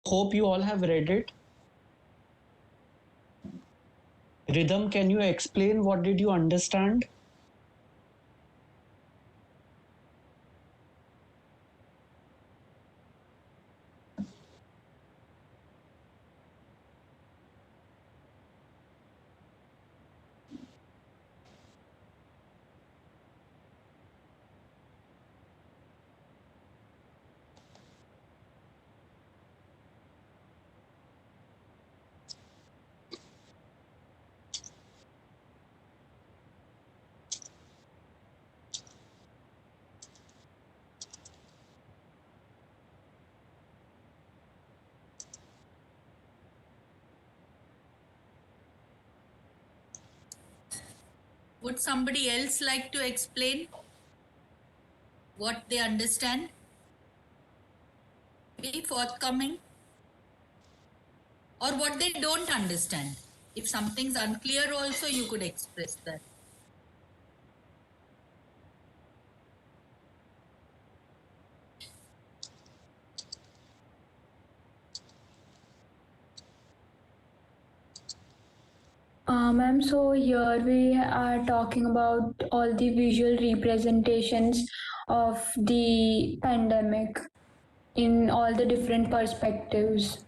Hope you all have read it. Rhythm, can you explain what did you understand? Would somebody else like to explain what they understand? Be forthcoming. Or what they don't understand. If something's unclear also, you could express that. Ma'am, so here we are talking about all the visual representations of the pandemic in all the different perspectives.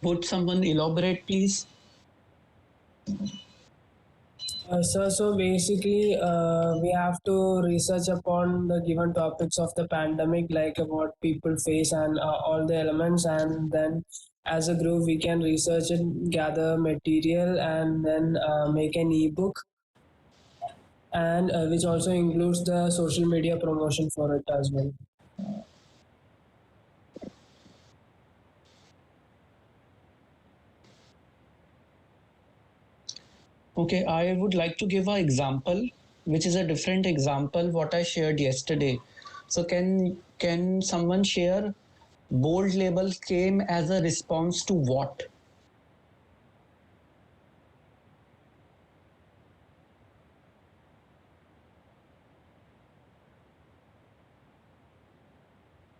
Would someone elaborate, please? So basically, we have to research upon the given topics of the pandemic, like what people face and all the elements, and then as a group we can research and gather material, and then make an ebook, and which also includes the social media promotion for it as well. Okay, I would like to give an example, which is a different example what I shared yesterday. So can someone share bold label came as a response to what?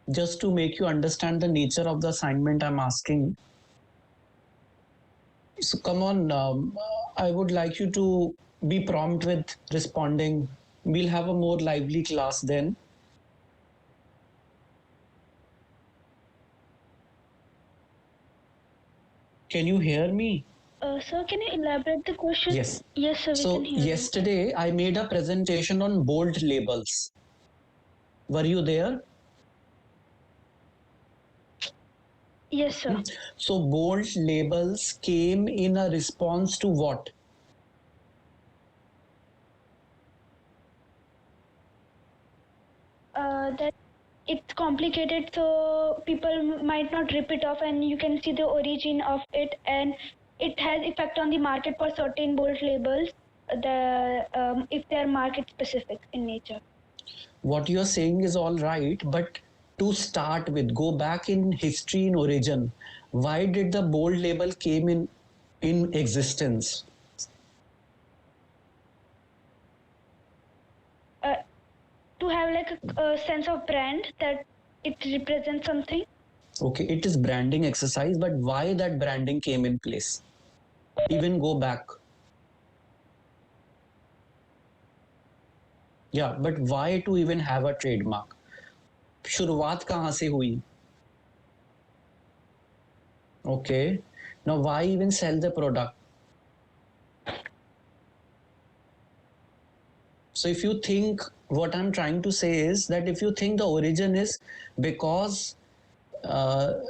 Just to make you understand the nature of the assignment I'm asking. So come on, I would like you to be prompt with responding. We'll have a more lively class then. Can you hear me? Sir, can you elaborate the question? Yes. Yes, sir, we So can hear you. yesterday I made a presentation on bold labels. Were you there? Yes, sir. So bold labels came in a response to what? That it's complicated, so people might not rip it off, and you can see the origin of it, and it has effect on the market for certain bold labels. If they are market specific in nature. What you're saying is all right, but to start with, go back in history in origin. Why did the bold label came in existence? To have like a sense of brand that it represents something. Okay, it is branding exercise, but why that branding came in place? Even go back. Yeah, but why to even have a trademark? शुरुआत कहाँ से हुई? Okay, now why even sell the product? So if you think, what I'm trying to say is that if you think the origin is because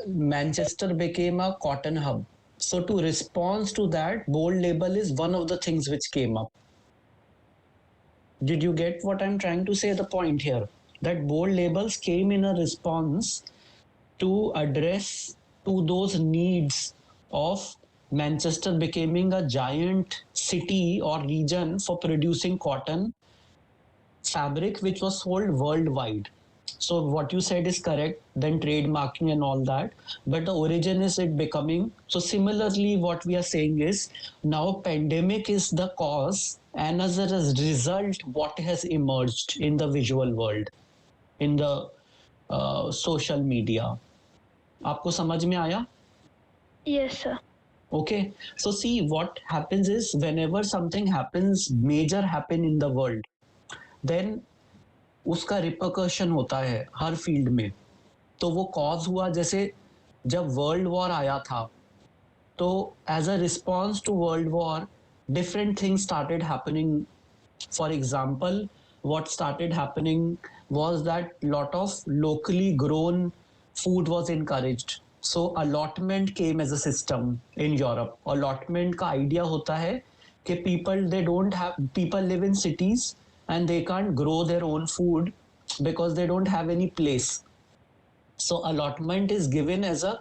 Manchester became a cotton hub, so to respond to that, bold label is one of the things which came up. Did you get what I'm trying to say? The point here that bold labels came in a response to address to those needs of Manchester becoming a giant city or region for producing cotton fabric which was sold worldwide. So what you said is correct, then trademarking and all that. But the origin is it becoming. So similarly, what we are saying is now pandemic is the cause, and as a result, what has emerged in the visual world, in the social media. आपको समझ में आया? Yes, sir. Okay, so see what happens is whenever something happens, major happen in the world, then उसका repercussion होता है हर field में. तो वो कॉज हुआ जैसे जब वर्ल्ड वॉर आया था, तो as a response to world war different things started happening. For example, what started happening was that lot of locally grown food was encouraged. So allotment came as a system in Europe. Allotment का idea होता है कि people live in cities and they can't grow their own food because they don't have any place. So allotment is given as a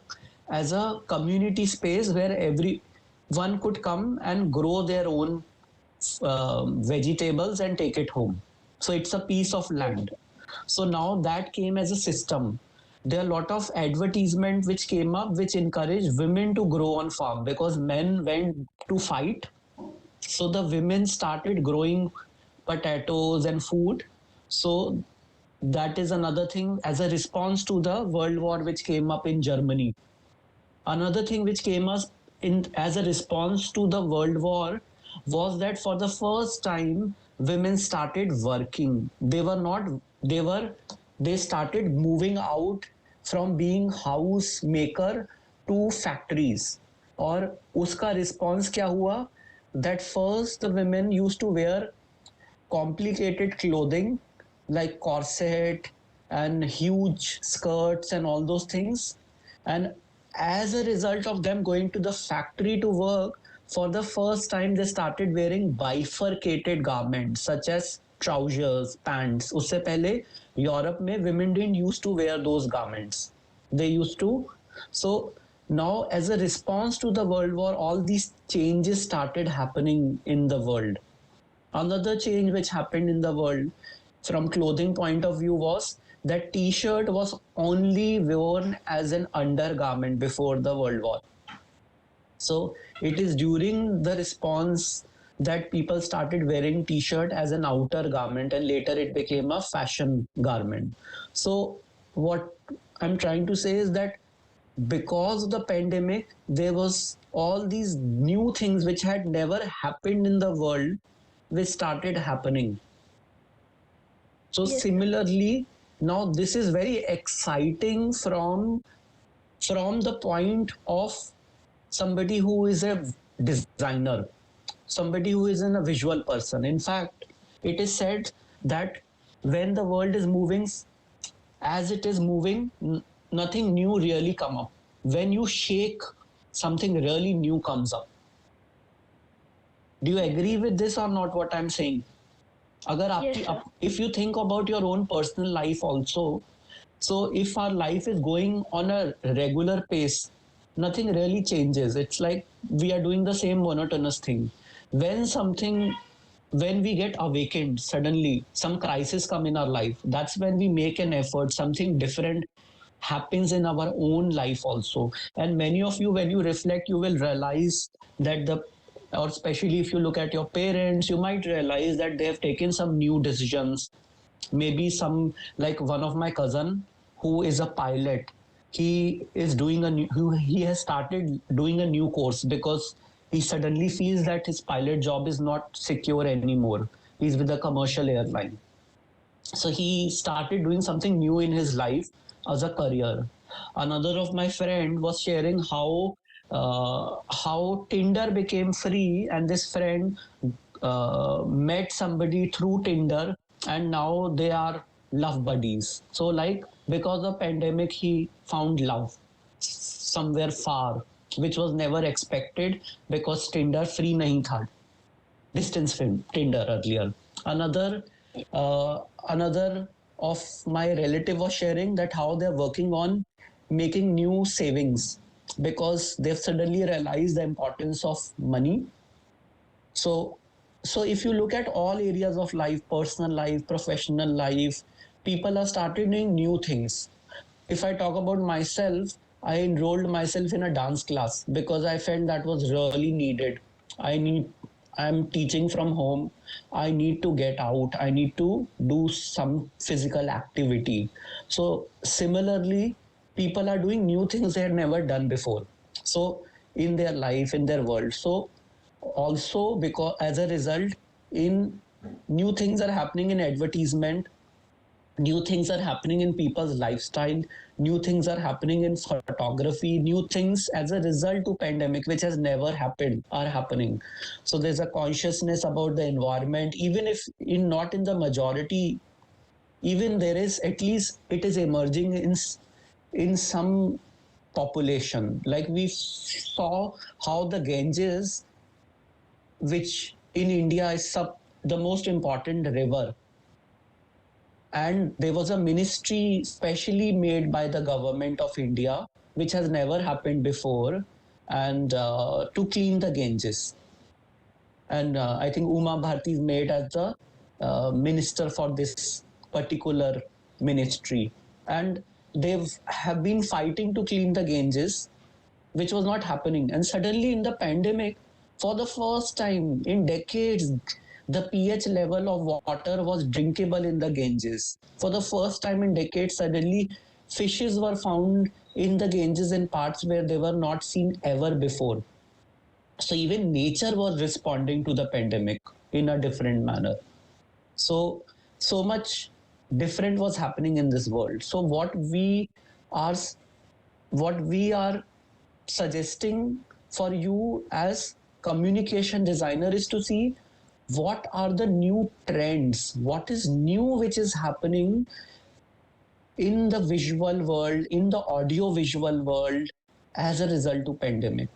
community space where everyone could come and grow their own vegetables and take it home. So it's a piece of land. So now that came as a system. There are a lot of advertisement which came up which encouraged women to grow on farm because men went to fight. So the women started growing potatoes and food. So that is another thing as a response to the world war which came up in Germany. Another thing which came us in as a response to the world war was that for the first time women started working. They started moving out from being housemaker to factories. और उसका response क्या हुआ? That first the women used to wear complicated clothing like corset and huge skirts and all those things. And as a result of them going to the factory to work, for the first time they started wearing bifurcated garments such as trousers, pants. उससे पहले Europe में women didn't used to wear those garments. They used to. So now as a response to the world war, all these changes started happening in the world. Another change which happened in the world from clothing point of view was that t-shirt was only worn as an undergarment before the world war. So it is during the response that people started wearing t-shirt as an outer garment, and later it became a fashion garment. So what I'm trying to say is that because of the pandemic, there was all these new things which had never happened in the world which started happening. So Yes. similarly, now this is very exciting from the point of somebody who is a designer, somebody who is a visual person. In fact, it is said that when the world is moving as it is moving, nothing new really come up. When you shake, something really new comes up. Do you agree with this or not, what I'm saying? अगर आपकी Yes, sir. if you think about your own personal life also, so if our life is going on a regular pace, nothing really changes. It's like we are doing the same monotonous thing. When we get awakened, suddenly some crisis come in our life, that's when we make an effort, something different happens in our own life also. And many of you, when you reflect, you will realize that or especially if you look at your parents, you might realize that they have taken some new decisions. Maybe some, like one of my cousin who is a pilot, he has started doing a new course because he suddenly feels that his pilot job is not secure anymore. He's with a commercial airline. So he started doing something new in his life as a career. Another of my friend was sharing how Tinder became free, and this friend met somebody through Tinder, and now they are love buddies. So like because of pandemic, he found love somewhere far, which was never expected because Tinder free nahi tha. Distance Tinder earlier. Another of my relative was sharing that how they're working on making new savings because they've suddenly realized the importance of money. So if you look at all areas of life, personal life, professional life, people are started doing new things. If I talk about myself, I enrolled myself in a dance class because I felt that was really needed. I'm teaching from home. I need to get out. I need to do some physical activity. So similarly, people are doing new things they had never done before. So in their life, in their world. So also because as a result, in new things are happening in advertisement, new things are happening in people's lifestyle, new things are happening in photography, new things as a result to pandemic which has never happened are happening. So there's a consciousness about the environment, even if in not in the majority, even there is, at least it is emerging in some population. Like we saw how the Ganges, which in India is the most important river, and there was a ministry specially made by the government of India, which has never happened before, and to clean the Ganges. And I think Uma Bharti is made as the minister for this particular ministry, and have been fighting to clean the Ganges, which was not happening. And suddenly in the pandemic, for the first time in decades, the pH level of water was drinkable in the Ganges. For the first time in decades, suddenly fishes were found in the Ganges in parts where they were not seen ever before. So even nature was responding to the pandemic in a different manner. So much different was happening in this world. So what we are suggesting for you as communication designer is to see what are the new trends, what is new which is happening in the visual world, in the audio visual world as a result to pandemic.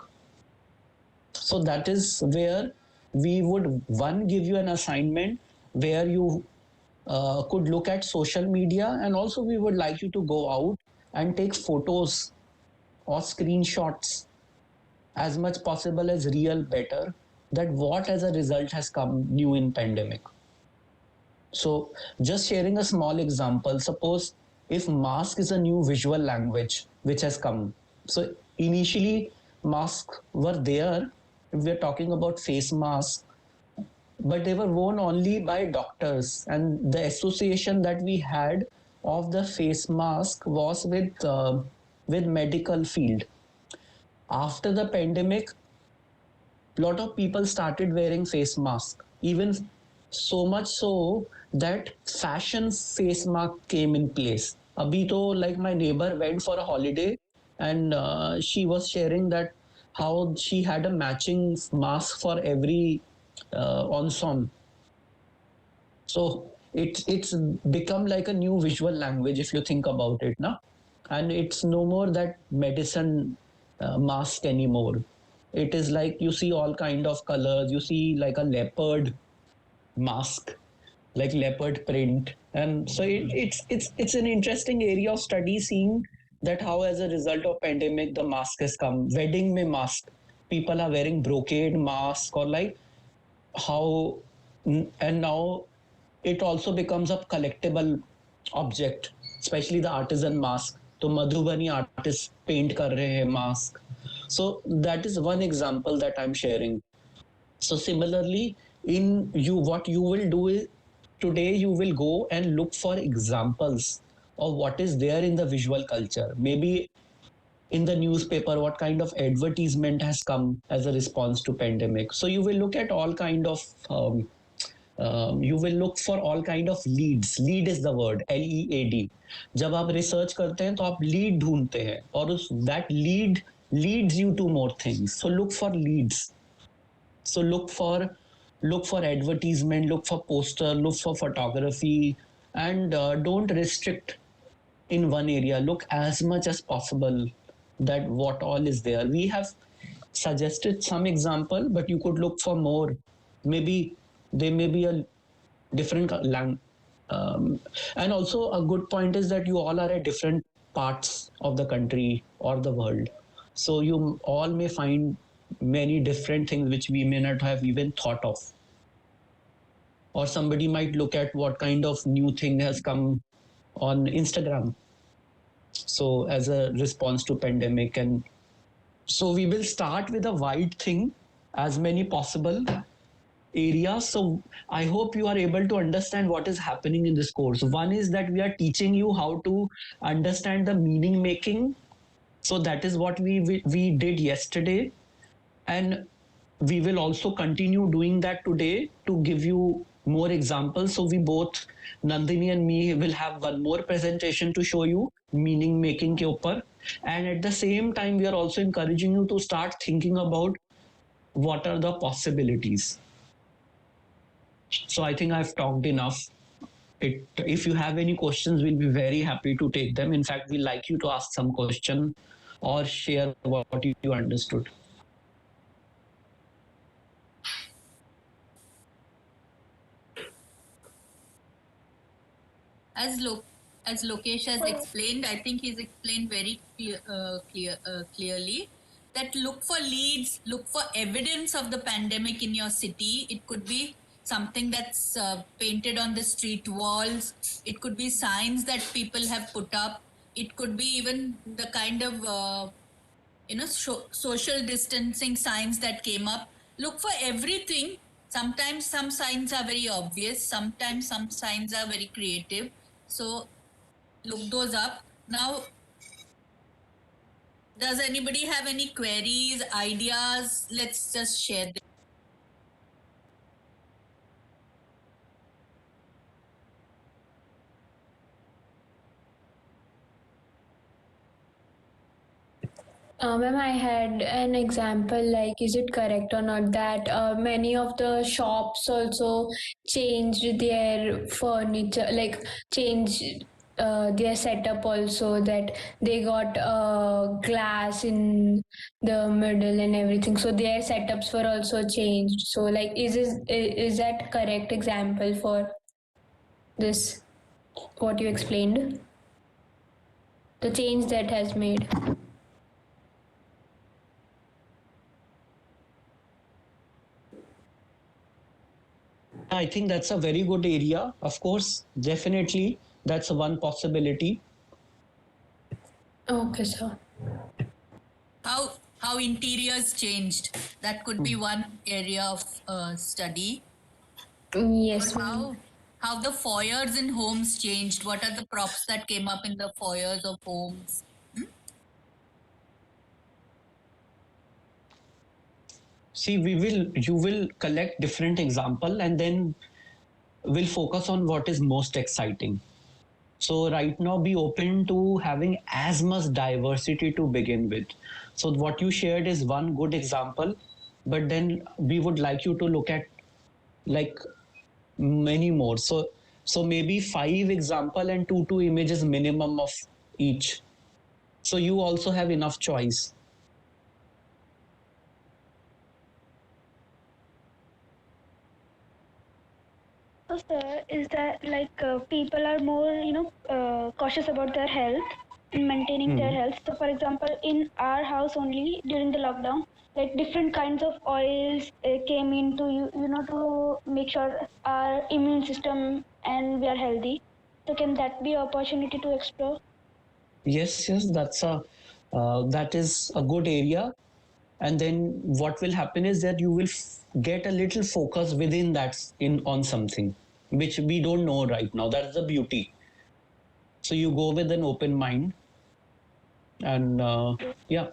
So that is where we would give you an assignment where you could look at social media, and also we would like you to go out and take photos or screenshots as much possible as real better, that what as a result has come new in pandemic. So just sharing a small example, suppose if mask is a new visual language which has come. So initially masks were there, if we're talking about face masks, but they were worn only by doctors, and the association that we had of the face mask was with medical field. After the pandemic, a lot of people started wearing face mask, even so much so that fashion face mask came in place. Abhi to, like my neighbor went for a holiday, and she was sharing that how she had a matching mask for every ensemble. So it's become like a new visual language if you think about it, na? And it's no more that medicine mask anymore. It is like you see all kind of colors. You see like a leopard mask, like leopard print, and so it's an interesting area of study, seeing that how as a result of pandemic the mask has come. Wedding mein mask, people are wearing brocade mask, or like how, and now it also becomes a collectible object, especially the artisan mask. तो Madhubani artist paint कर रहे हैं mask. So that is one example that I'm sharing. So similarly, what you will do is, today you will go and look for examples of what is there in the visual culture. Maybe in the newspaper, what kind of advertisement has come as a response to pandemic. So you will look at all kind of you will look for all kind of leads. Lead is the word, LEAD. जब आप research करते हैं तो आप lead ढूंढते हैं, और उस that lead leads you to more things. So look for leads. So look for advertisement, look for poster, look for photography, and don't restrict in one area. Look as much as possible that what all is there. We have suggested some example, but you could look for more. Maybe there may be a different and also a good point is that you all are at different parts of the country or the world. So you all may find many different things which we may not have even thought of. Or somebody might look at what kind of new thing has come on Instagram. So as a response to pandemic, and so we will start with a wide thing, as many possible areas. So I hope you are able to understand what is happening in this course. One is that we are teaching you how to understand the meaning making. So that is what we did yesterday, and we will also continue doing that today to give you more examples. So we both, Nandini and me, will have one more presentation to show you meaning making ke upar. And at the same time, we are also encouraging you to start thinking about what are the possibilities. So I think I've talked enough. If you have any questions, we'll be very happy to take them. In fact, we'd like you to ask some question or share what you understood. As Lokesh has explained, I think he's explained very clearly that look for leads, look for evidence of the pandemic in your city. It could be something that's painted on the street walls. It could be signs that people have put up. It could be even the kind of social distancing signs that came up. Look for everything. Sometimes some signs are very obvious, sometimes some signs are very creative, so look those up. Now, does anybody have any queries, ideas? Let's just share them. Ma'am, I had an example, like, is it correct or not that many of the shops also changed their furniture, like, changed their setup also, that they got glass in the middle and everything. So their setups were also changed. So, like, is that correct example for this, what you explained? The change that has made. I think that's a very good area. Of course, definitely, that's one possibility. Okay, sir. How interiors changed, that could be one area of study. Yes, Or ma'am. how the foyers in homes changed. What are the props that came up in the foyers of homes? See, you will collect different example, and then we'll focus on what is most exciting. So right now, be open to having as much diversity to begin with. So what you shared is one good example, but then we would like you to look at like many more. So maybe 5 example and 2 images minimum of each. So you also have enough choice. So, sir, is that like people are more, cautious about their health and maintaining their health? So, for example, in our house only during the lockdown, like different kinds of oils came into to make sure our immune system and we are healthy. So, can that be an opportunity to explore? Yes, that is a good area. And then what will happen is that you will get a little focus within that on something which we don't know right now. That's the beauty. So you go with an open mind, and yeah.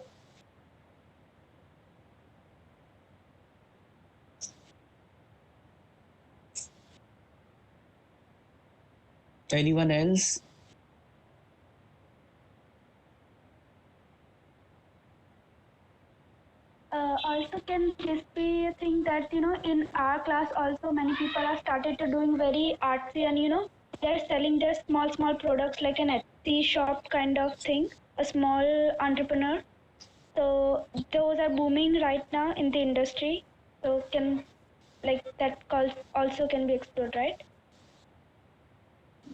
Anyone else? Also, can this be a thing that in our class also many people are started to doing very artsy and they're selling their small products like an Etsy shop kind of thing, a small entrepreneur. So those are booming right now in the industry. So can like that also can be explored, right?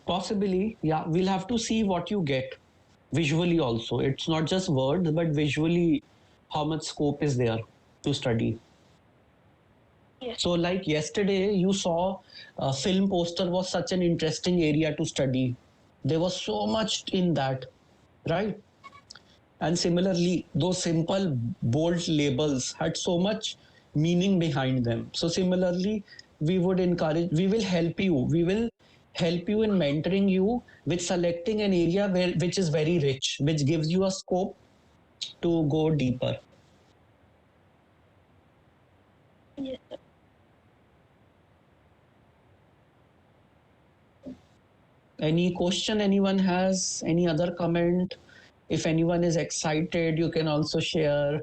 Possibly, yeah. We'll have to see what you get visually also. It's not just words, but visually how much scope is there to study. Yes. So like yesterday you saw a film poster was such an interesting area to study. There was so much in that, right? And similarly, those simple bold labels had so much meaning behind them. So similarly, we will help you in mentoring you with selecting an area which is very rich, which gives you a scope to go deeper. Yes, sir. Any question anyone has? Any other comment? If anyone is excited, you can also share.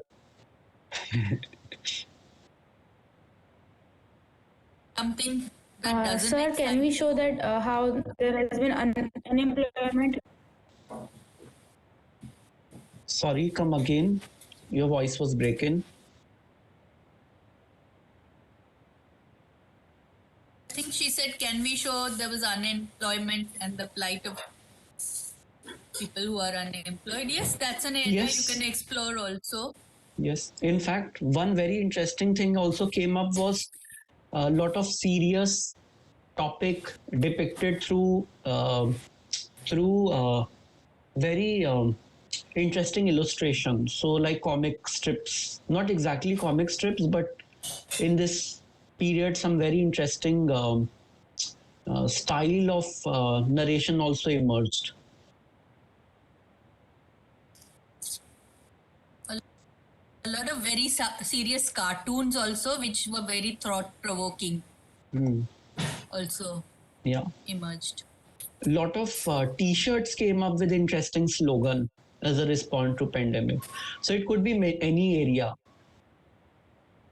Something that doesn't Sir, excite can we you. show that how there has been unemployment? Sorry, come again. Your voice was breaking. I think she said, can we show there was unemployment and the plight of people who are unemployed? Yes, that's an area Yes. you can explore also. Yes. In fact, one very interesting thing also came up was a lot of serious topic depicted through very interesting illustrations. So, like comic strips, not exactly comic strips, but in this period, some very interesting style of narration also emerged. A lot of very serious cartoons also, which were very thought-provoking, Hmm. also Yeah. emerged. A lot of t-shirts came up with interesting slogan as a response to pandemic. So it could be any area.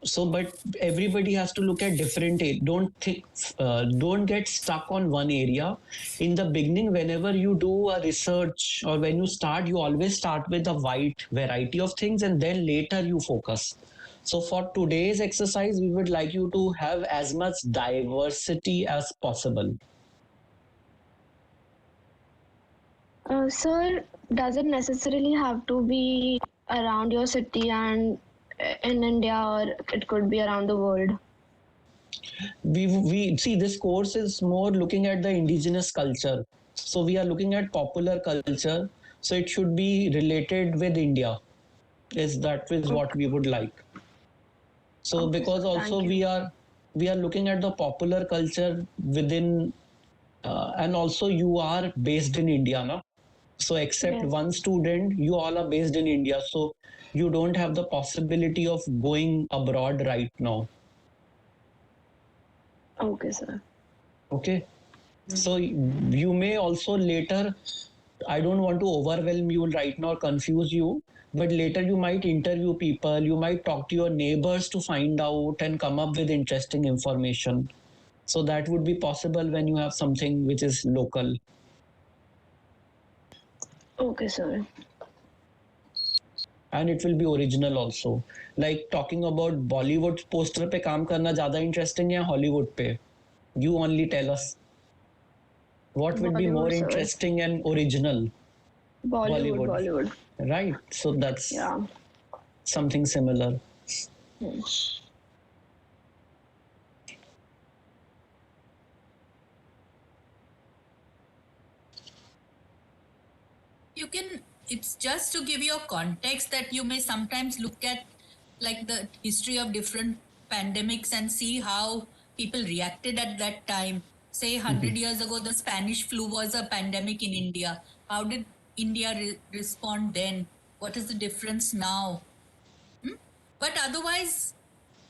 So, but everybody has to look at different. Don't get stuck on one area. In the beginning, whenever you do a research or when you start, you always start with a wide variety of things, and then later you focus. So, for today's exercise, we would like you to have as much diversity as possible. Sir, does it necessarily have to be around your city and in India, or it could be around the world? We see this course is more looking at the indigenous culture. So we are looking at popular culture. So it should be related with India. That is what we would like. So Okay, because sir. also Thank you. we are looking at the popular culture within, and also you are based in India, no? So except Yes. one student, you all are based in India. So you don't have the possibility of going abroad right now. Okay, sir. Okay. So you may also later, I don't want to overwhelm you right now, confuse you, but later you might interview people, you might talk to your neighbors to find out and come up with interesting information. So that would be possible when you have something which is local. Okay, sir. And it will be original also. Like talking about Bollywood poster पे काम करना ज़्यादा interesting या Hollywood पे? You only tell us. What would be more Bollywood, sir. interesting and original? Bollywood. Right? So that's Yeah. something similar. Hmm. You can, it's just to give you a context that you may sometimes look at like the history of different pandemics and see how people reacted at that time. Say 100 years ago, the Spanish flu was a pandemic in India. How did India respond then? What is the difference now? But otherwise,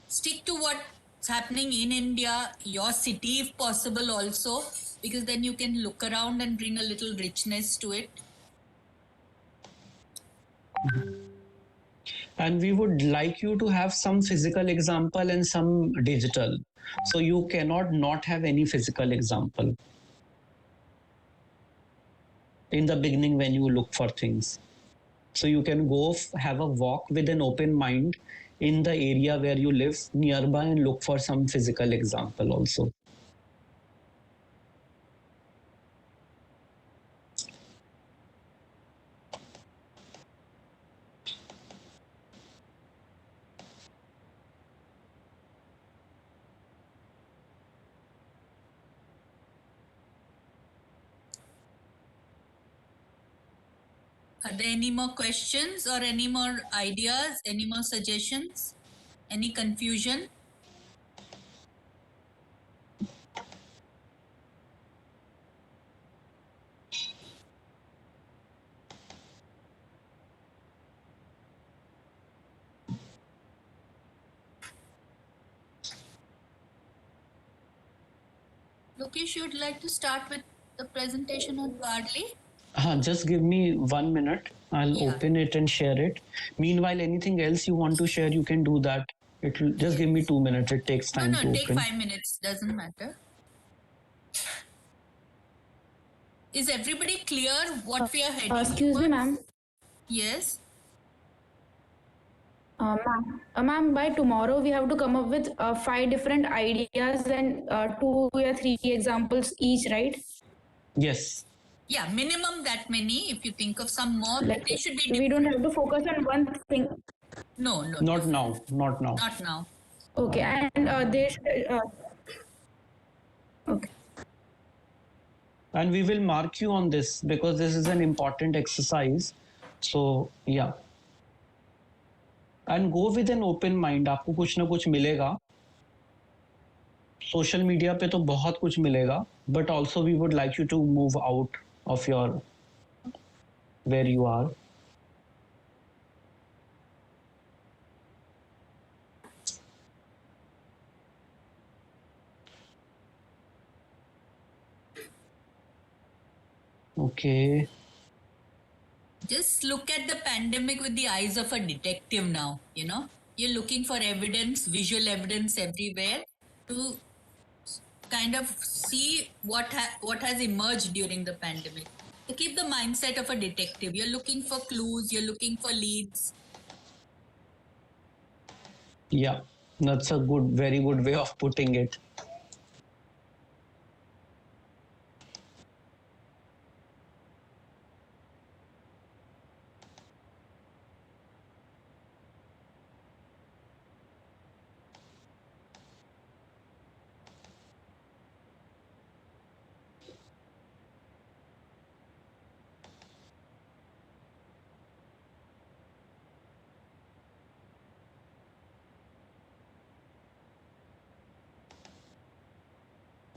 stick to what's happening in India, your city if possible also, because then you can look around and bring a little richness to it. And we would like you to have some physical example and some digital. So you cannot not have any physical example in the beginning when you look for things. So you can go have a walk with an open mind in the area where you live nearby and look for some physical example also. Are there any more questions or any more ideas, any more suggestions, any confusion? Lokesh, you would like to start with the presentation on Varley? Just give me 1 minute. I'll Yeah. open it and share it. Meanwhile, anything else you want to share, you can do that. It'll just give me 2 minutes. It takes time No, to take open. 5 minutes. Doesn't matter. Is everybody clear what we are heading Excuse me, towards? ma'am. Yes. Ma'am, by tomorrow we have to come up with 5 different ideas and 2 or 3 examples each, right? Yes. Yeah, minimum that many. If you think of some more, Like they should be we don't have to focus on one thing. No. Not now. Not now. Not now. Okay, and they should. Okay. And we will mark you on this because this is an important exercise. So, yeah. And go with an open mind. आपको कुछ ना कुछ मिलेगा. Social media पे तो बहुत कुछ मिलेगा. But also we would like you to move out of your where you are. Okay. Just look at the pandemic with the eyes of a detective now, you know. You're looking for evidence, visual evidence everywhere to kind of see what has emerged during the pandemic. So keep the mindset of a detective. You're looking for clues, you're looking for leads. Yeah, that's a very good way of putting it.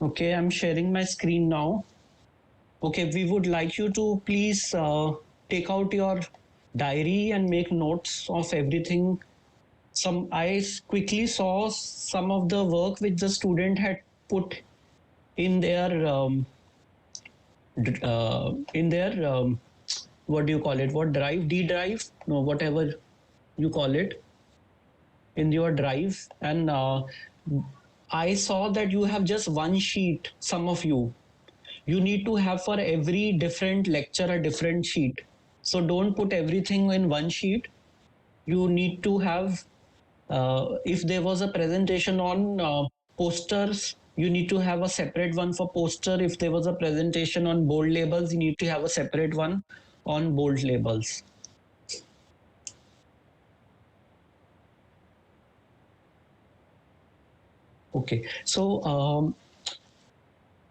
Okay, I'm sharing my screen now. Okay, we would like you to please take out your diary and make notes of everything. I quickly saw some of the work which the student had put in their what do you call it? What drive? D drive? No, whatever you call it in your drive. And I saw that you have just one sheet. Some of you need to have for every different lecture a different sheet. So don't put everything in one sheet. You need to have, if there was a presentation on posters, you need to have a separate one for poster. If there was a presentation on bold labels, you need to have a separate one on bold labels. Okay, so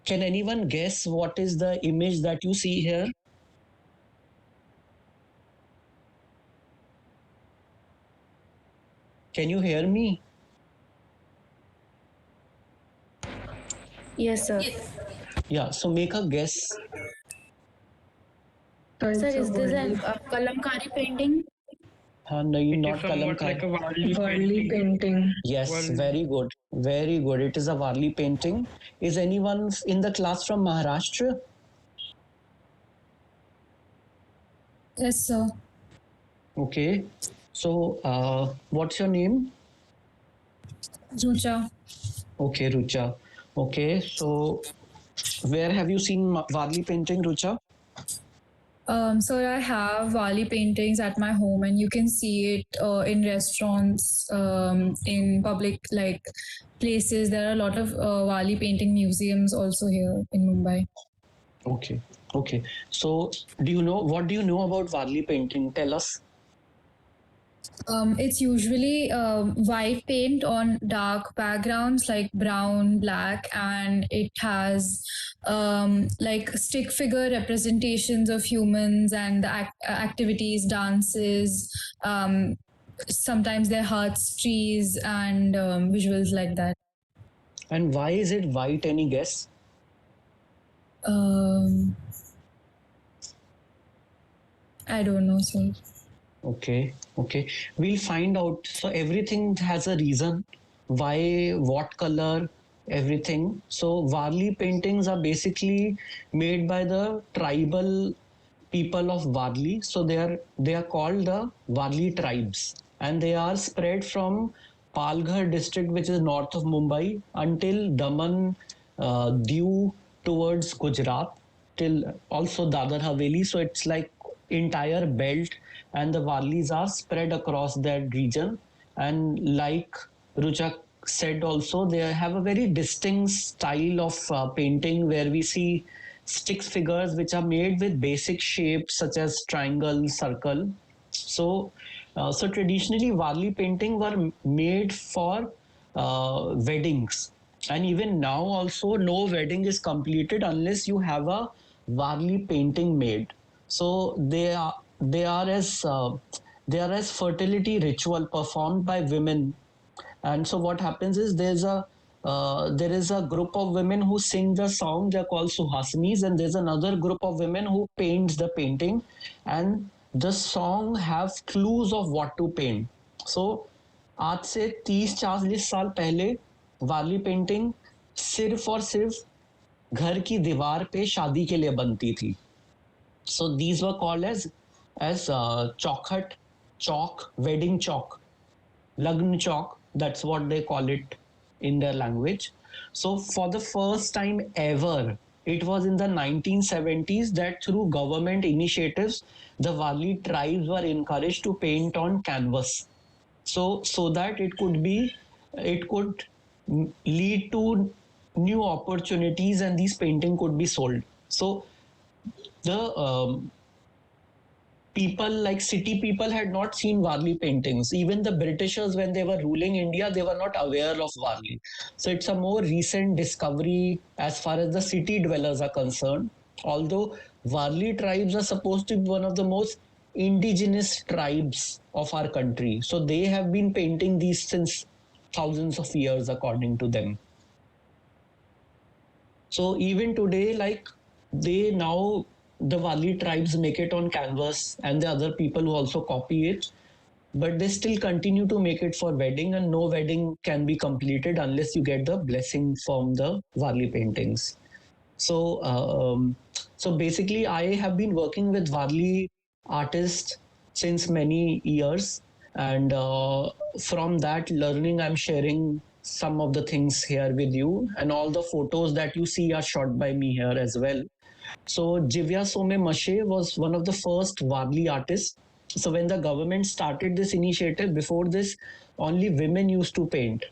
can anyone guess what is the image that you see here? Can you hear me? Yes, sir. Yes. Yeah, so make a guess. Sir, is this a Kalamkari painting? No, not Kalamkari. Like a Varli painting. Yes, Varli. very good. Very good. It is a Varli painting. Is anyone in the class from Maharashtra? Yes, sir. Okay. So, what's your name? Rucha. Okay, Rucha. Okay, so where have you seen Varli painting, Rucha? So I have Wali paintings at my home, and you can see it in restaurants, in public like places. There are a lot of Wali painting museums also here in Mumbai. Okay. Okay. So, what do you know about Varli painting? Tell us. It's usually white paint on dark backgrounds like brown, black, and it has like stick figure representations of humans and the activities, dances. Sometimes they're hearts, trees, and visuals like that. And why is it white? Any guess? I don't know, sir. Okay. We'll find out. So everything has a reason. Why, what color, everything. So Varli paintings are basically made by the tribal people of Varli. So they are called the Varli tribes, and they are spread from Palghar district, which is north of Mumbai, until Daman, Diu towards Gujarat, till also Dadar Haveli. So it's like entire belt, and the Varlis are spread across that region. And like Ruchak said also, they have a very distinct style of painting where we see stick figures which are made with basic shapes such as triangle, circle. So traditionally Varli painting were made for weddings, and even now also no wedding is completed unless you have a Varli painting made. So they are as fertility ritual performed by women. And so what happens is there is a group of women who sing the song. They're called Suhasinis, and there's another group of women who paints the painting, and the song have clues of what to paint. So आज से 30-40 साल पहले वारली painting सिर्फ और सिर्फ घर की दीवार पे शादी के लिए बनती थी. So these were called as chokhat, chalk, wedding chalk, lagn chalk. That's what they call it in their language. So for the first time ever, it was in the 1970s that through government initiatives, the Varli tribes were encouraged to paint on canvas. So that it could lead to new opportunities, and these painting could be sold. So the people, like city people, had not seen Varli paintings. Even the Britishers, when they were ruling India, they were not aware of Varli. So it's a more recent discovery as far as the city dwellers are concerned. Although Varli tribes are supposed to be one of the most indigenous tribes of our country. So they have been painting these since thousands of years, according to them. So even today, like the Varli tribes make it on canvas, and the other people who also copy it, but they still continue to make it for wedding, and no wedding can be completed unless you get the blessing from the Varli paintings. So basically, I have been working with Varli artists since many years, and from that learning, I'm sharing some of the things here with you, and all the photos that you see are shot by me here as well. So Jivya Some Mashe was one of the first Varli artists. So when the government started this initiative, before this, only women used to paint.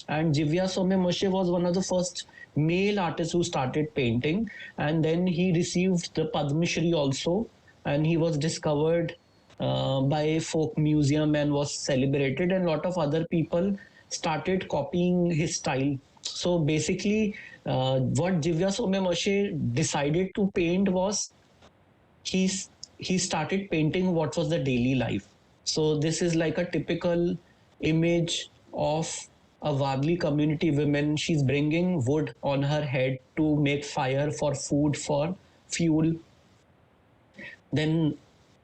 And Jivya Some Mashe was one of the first male artists who started painting. And then he received the Padma Shri also. And he was discovered by Folk Museum and was celebrated. And a lot of other people started copying his style. So basically, what Jivya Some Mashe decided to paint was he started painting what was the daily life. So this is like a typical image of a Varli community woman. She's bringing wood on her head to make fire for food, for fuel. Then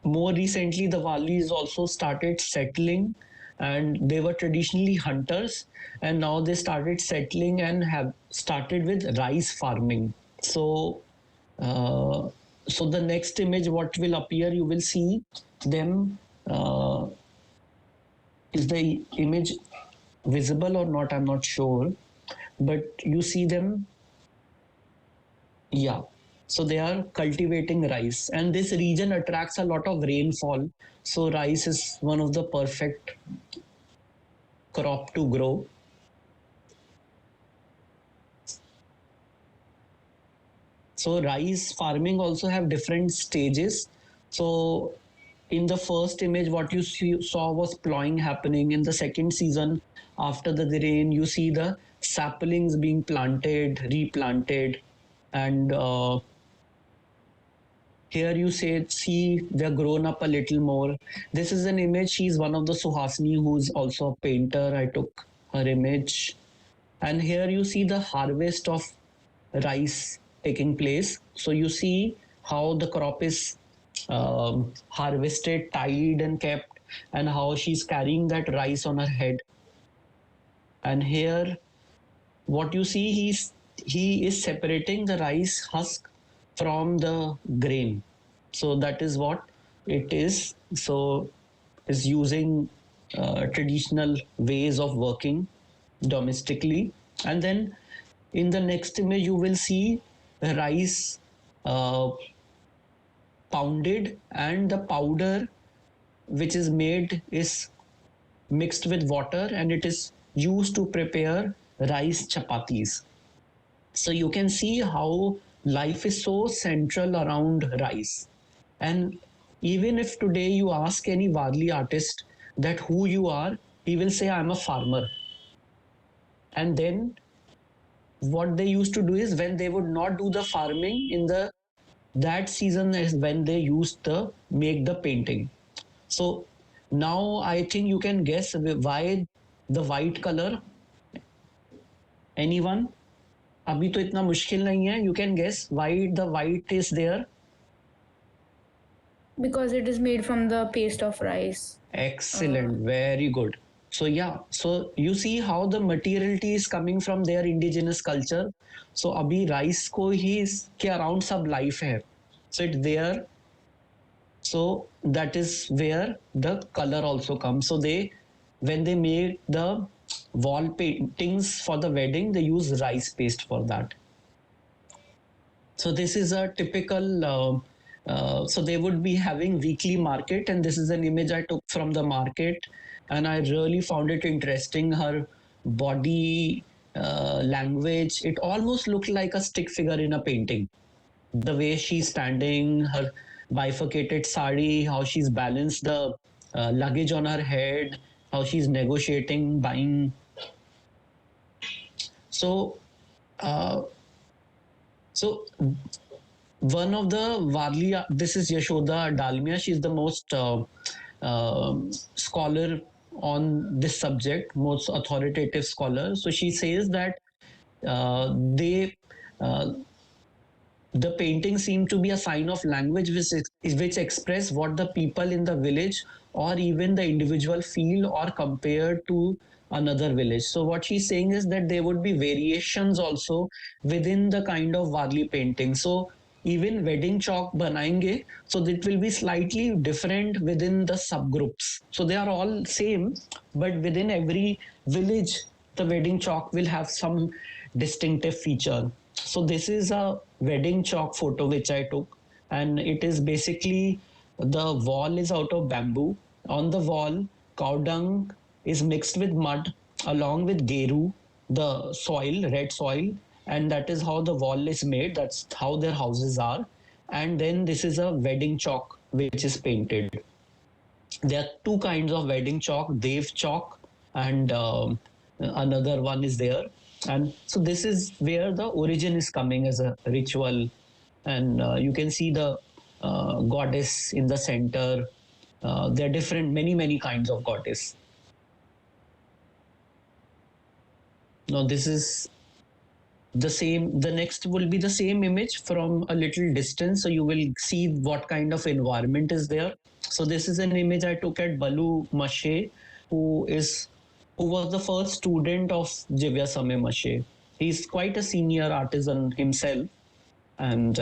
more recently, the Varlis also started settling, and they were traditionally hunters, and now they started settling and have started with rice farming. So the next image what will appear, you will see them. Is the image visible or not? I'm not sure, but you see them. Yeah. So they are cultivating rice, and this region attracts a lot of rainfall. So rice is one of the perfect crop to grow. So rice farming also have different stages. So in the first image, what you saw was plowing happening. In the second season, after the rain, you see the saplings being planted, replanted, and here you see they're grown up a little more. This is an image. She's one of the Suhasini, who's also a painter. I took her image. And here you see the harvest of rice taking place. So you see how the crop is harvested, tied and kept, and how she's carrying that rice on her head. And here, what you see, he is separating the rice husk from the grain. So that is what it is. So is using traditional ways of working domestically. And then in the next image, you will see the rice pounded, and the powder which is made is mixed with water, and it is used to prepare rice chapatis. So you can see how life is so central around rice. And even if today you ask any Warli artist that who you are, he will say, I'm a farmer. And then what they used to do is, when they would not do the farming in that season, is when they used to make the painting. So now I think you can guess why the white color. Anyone? अभी तो इतना मुश्किल नहीं है. You can guess why the white is there. Because it is made from the paste of rice. Excellent, very good. So yeah, so you see how the materiality is coming from their indigenous culture. So abhi rice ko hi ke around sab life hai. So it's there. So that is where the color also comes. So when they made the wall paintings for the wedding, they use rice paste for that. So this is a typical, so they would be having weekly market, and this is an image I took from the market, and I really found it interesting. Her body language, it almost looked like a stick figure in a painting. The way she's standing, her bifurcated sari, how she's balanced the luggage on her head, how she's negotiating, buying. So, one of the Warli, this is Yashoda Dalmia. She's the most scholar on this subject, most authoritative scholar. So she says that the painting seemed to be a sign of language which express what the people in the village or even the individual feel or compared to another village. So what she's saying is that there would be variations also within the kind of Warli painting. So even wedding chalk banayenge, so it will be slightly different within the subgroups. So they are all same, but within every village, the wedding chalk will have some distinctive feature. So this is a wedding chalk photo which I took, and it is basically, the wall is out of bamboo. On the wall, cow dung is mixed with mud along with geru, the soil, red soil, and that is how the wall is made. That's how their houses are. And then this is a wedding chalk which is painted. There are two kinds of wedding chalk, Dev chalk, and another one is there. And so this is where the origin is coming as a ritual. And you can see the goddess in the center. There are different, many kinds of goddess. Now this is the same, the next will be the same image from a little distance. So you will see what kind of environment is there. So this is an image I took at Balu Mashe, who was the first student of Jivya Same Mashe. He's quite a senior artisan himself. And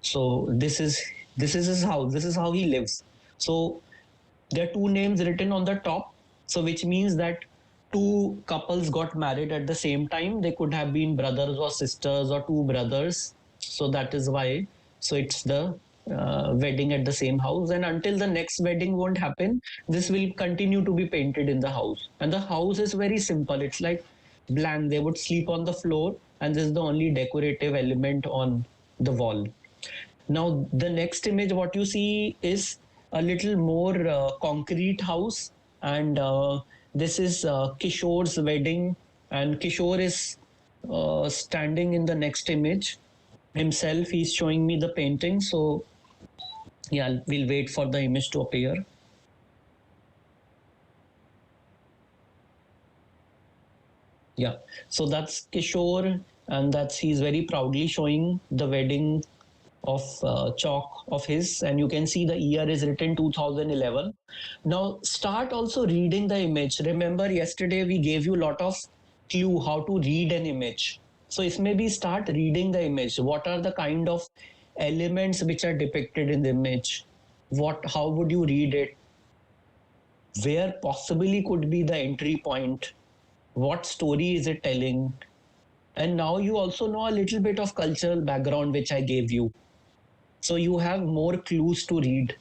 so this is his house. This is how he lives. So there are two names written on the top. So which means that two couples got married at the same time. They could have been brothers or sisters or two brothers. So that is why. So it's the wedding at the same house. And until the next wedding won't happen, this will continue to be painted in the house. And the house is very simple. It's like bland. They would sleep on the floor, and this is the only decorative element on the wall. Now, the next image, what you see is a little more concrete house, and this is Kishore's wedding, and Kishore is standing in the next image himself. He's showing me the painting, so yeah, we'll wait for the image to appear. Yeah, so that's Kishore, and he's very proudly showing the wedding of chalk of his, and you can see the year is written 2011. Now start also reading the image. Remember yesterday we gave you a lot of clue how to read an image. So if maybe start reading the image. What are the kind of elements which are depicted in the image? How would you read it? Where possibly could be the entry point? What story is it telling? And now you also know a little bit of cultural background which I gave you. So you have more clues to read.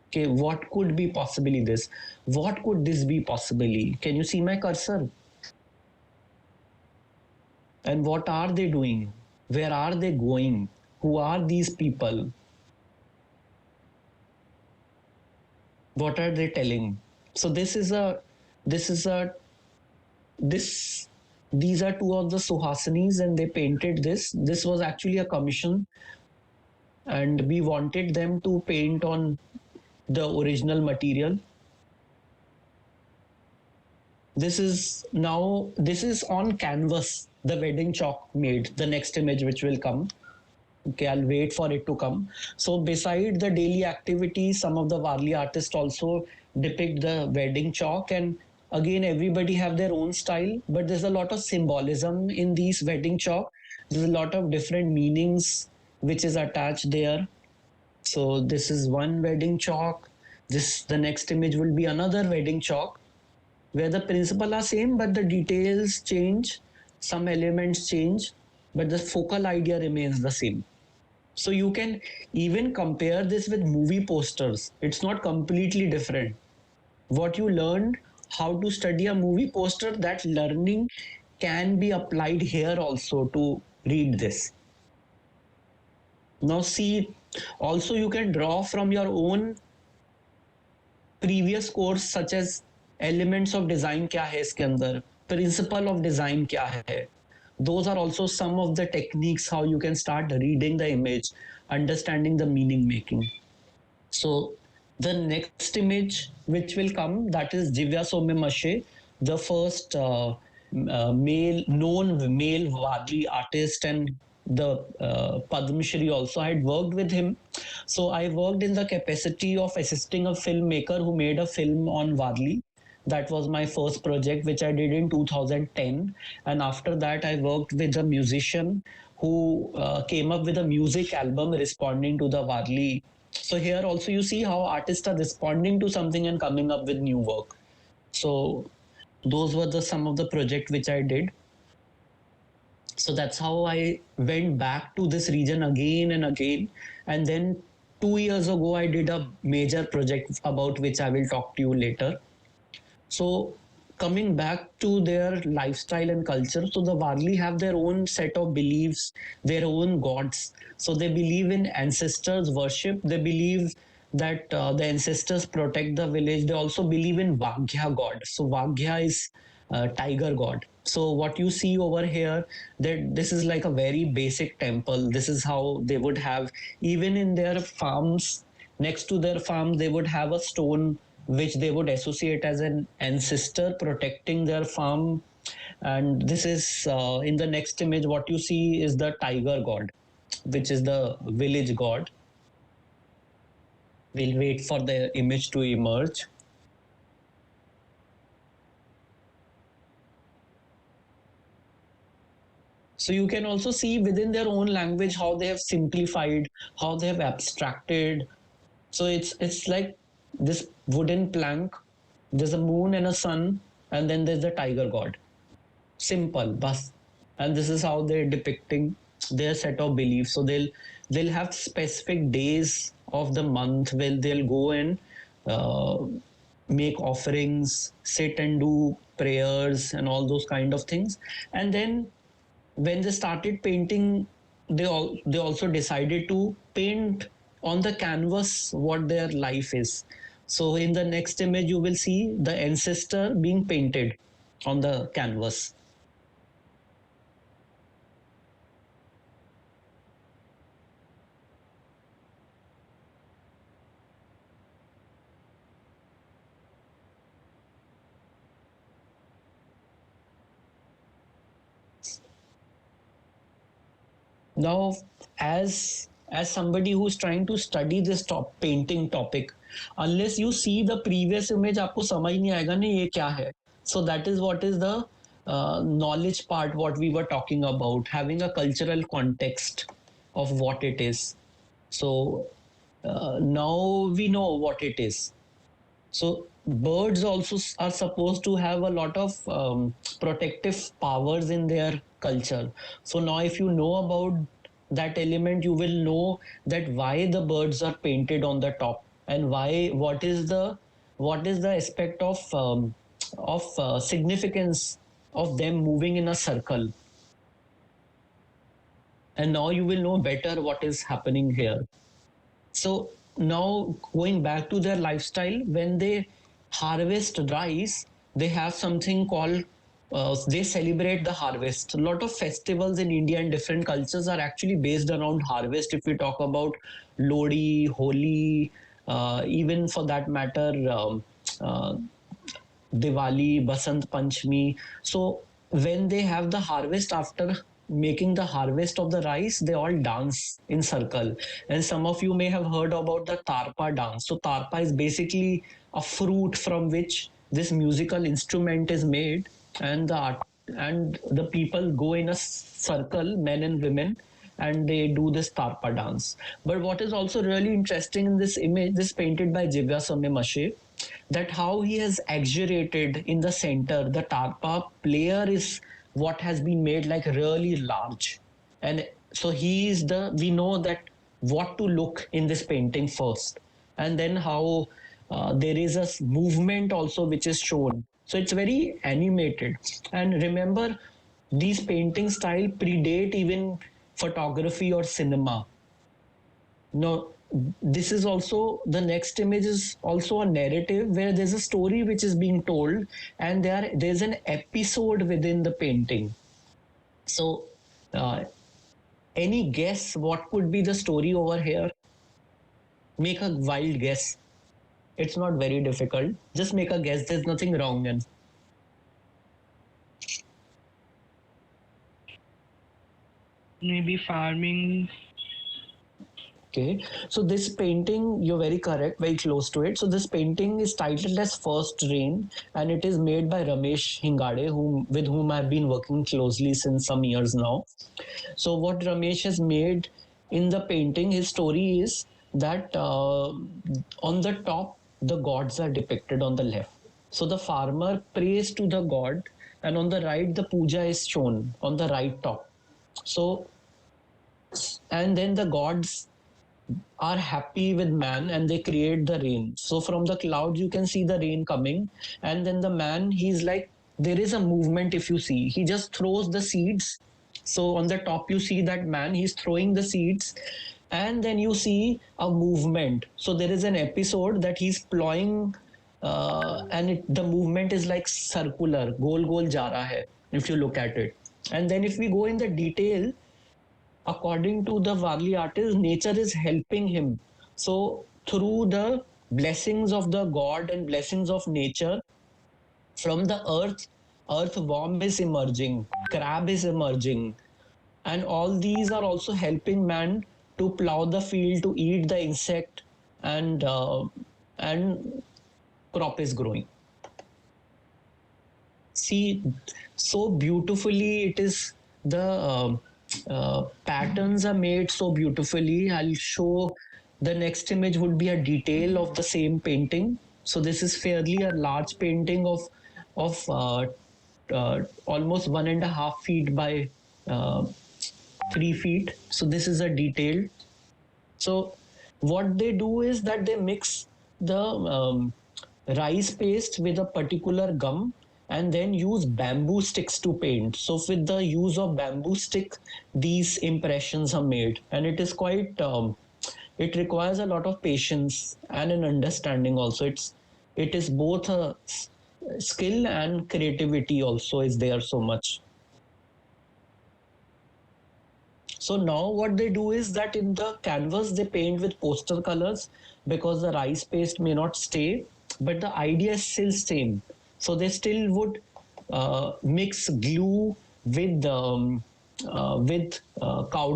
Okay, what could be possibly this? What could this be possibly? Can you see my cursor? And what are they doing? Where are they going? Who are these people? What are they telling? So these are two of the Suhasinis, and they painted this. This was actually a commission, and we wanted them to paint on the original material. This is on canvas, the wedding chalk made, the next image which will come. Okay, I'll wait for it to come. So beside the daily activities, some of the Warli artists also depict the wedding chalk, and again, everybody have their own style, but there's a lot of symbolism in these wedding chalk. There's a lot of different meanings which is attached there. So this is one wedding chalk. The next image will be another wedding chalk, where the principle are same, but the details change, some elements change, but the focal idea remains the same. So you can even compare this with movie posters. It's not completely different. What you learned, how to study a movie poster, that learning can be applied here also to read this. Now see, also you can draw from your own previous course, such as elements of design क्या है इसके अंदर, principle of design क्या है. Those are also some of the techniques how you can start reading the image, understanding the meaning making. So the next image which will come, that is Divya Somya Mashe, the first known male Warli artist, and the Padma Shri also. I had worked with him. So I worked in the capacity of assisting a filmmaker who made a film on Warli. That was my first project, which I did in 2010. And after that, I worked with a musician who came up with a music album responding to the Warli. So here also you see how artists are responding to something and coming up with new work. So those were some of the projects which I did. So that's how I went back to this region again and again. And then 2 years ago, I did a major project about which I will talk to you later. So coming back to their lifestyle and culture, so the Warli have their own set of beliefs, their own gods. So they believe in ancestors worship. They believe that the ancestors protect the village. They also believe in Vaghya god. So Vaghya is tiger god. So what you see over here, that this is like a very basic temple. This is how they would have, even in their farms, next to their farm, they would have a stone which they would associate as an ancestor protecting their farm. And this is in the next image, what you see is the tiger god, which is the village god. We'll wait for the image to emerge. So you can also see within their own language how they have simplified, how they have abstracted. So it's like this wooden plank, there's a moon and a sun, and then there's the tiger god. Simple, bas. And this is how they're depicting their set of beliefs. So they'll have specific days of the month where they'll go and make offerings, sit and do prayers and all those kind of things. And then when they started painting, they also decided to paint on the canvas what their life is. So in the next image, you will see the ancestor being painted on the canvas. Now, as somebody who's trying to study this painting topic, unless you see the previous image, आपको समझ नहीं आएगा ना ये क्या है. So that is what is the knowledge part, what we were talking about, having a cultural context of what it is. So now we know what it is. So birds also are supposed to have a lot of protective powers in their culture. So now if you know about that element, you will know that why the birds are painted on the top, and what is the aspect of significance of them moving in a circle. And now you will know better what is happening here. So now going back to their lifestyle, when they harvest rice, they have something called they celebrate the harvest. A lot of festivals in India and different cultures are actually based around harvest. If we talk about Lodi, Holi, even for that matter, Diwali, Basant Panchami. So when they have the harvest, after making the harvest of the rice, they all dance in circle. And some of you may have heard about the Tarpa dance. So Tarpa is basically a fruit from which this musical instrument is made, and the people go in a circle, men and women, and they do this Tarpa dance. But what is also really interesting in this image, this painted by Divya Mashe, that how he has exaggerated in the center. The Tarpa player is what has been made like really large. And so we know that what to look in this painting first. And then how there is a movement also which is shown. So it's very animated. And remember, these painting style predate even photography or cinema. No, this is also, the next image is also a narrative where there's a story which is being told, and there's an episode within the painting. So any guess what could be the story over here? Make a wild guess. It's not very difficult. Just make a guess. There's nothing wrong in. Maybe farming. Okay, so this painting, you're very correct, very close to it. So this painting is titled as First Rain, and it is made by Ramesh Hingade, with whom I've been working closely since some years now. So what Ramesh has made in the painting, his story is that on the top, the gods are depicted on the left. So the farmer prays to the god, and on the right, the puja is shown on the right top. So, and then the gods are happy with man and they create the rain. So from the clouds you can see the rain coming, and then the man, he's like, there is a movement. If you see, he just throws the seeds. So on the top you see that man, he's throwing the seeds, and then you see a movement. So there is an episode that he's plowing and the movement is like circular, gol gol ja raha hai, if you look at it. And then if we go in the detail, according to the Varli artist, nature is helping him. So through the blessings of the god and blessings of nature, from the earthworm is emerging, crab is emerging, and all these are also helping man to plow the field, to eat the insect, and crop is growing. See, so beautifully it is, the patterns are made so beautifully. I'll show, the next image would be a detail of the same painting. So this is fairly a large painting of almost 1.5 feet by 3 feet. So this is a detail. So what they do is that they mix the rice paste with a particular gum, and then use bamboo sticks to paint. So with the use of bamboo stick, these impressions are made, and it is quite it requires a lot of patience and an understanding also. It is both a skill and creativity also is there so much. So now what they do is that in the canvas they paint with poster colors because the rice paste may not stay, but the idea is still same. So they still would mix glue with cow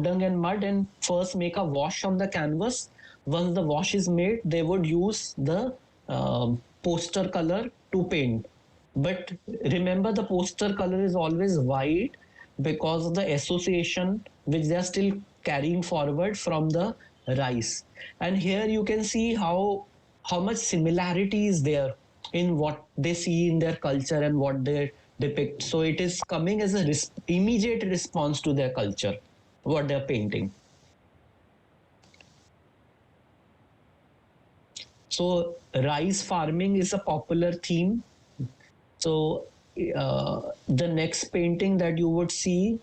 dung and mud and first make a wash on the canvas. Once the wash is made, they would use the poster color to paint. But remember, the poster color is always white because of the association which they are still carrying forward from the rice. And here you can see how much similarity is there in what they see in their culture and what they depict. So it is coming as a immediate response to their culture, what they're painting. So rice farming is a popular theme. So the next painting that you would see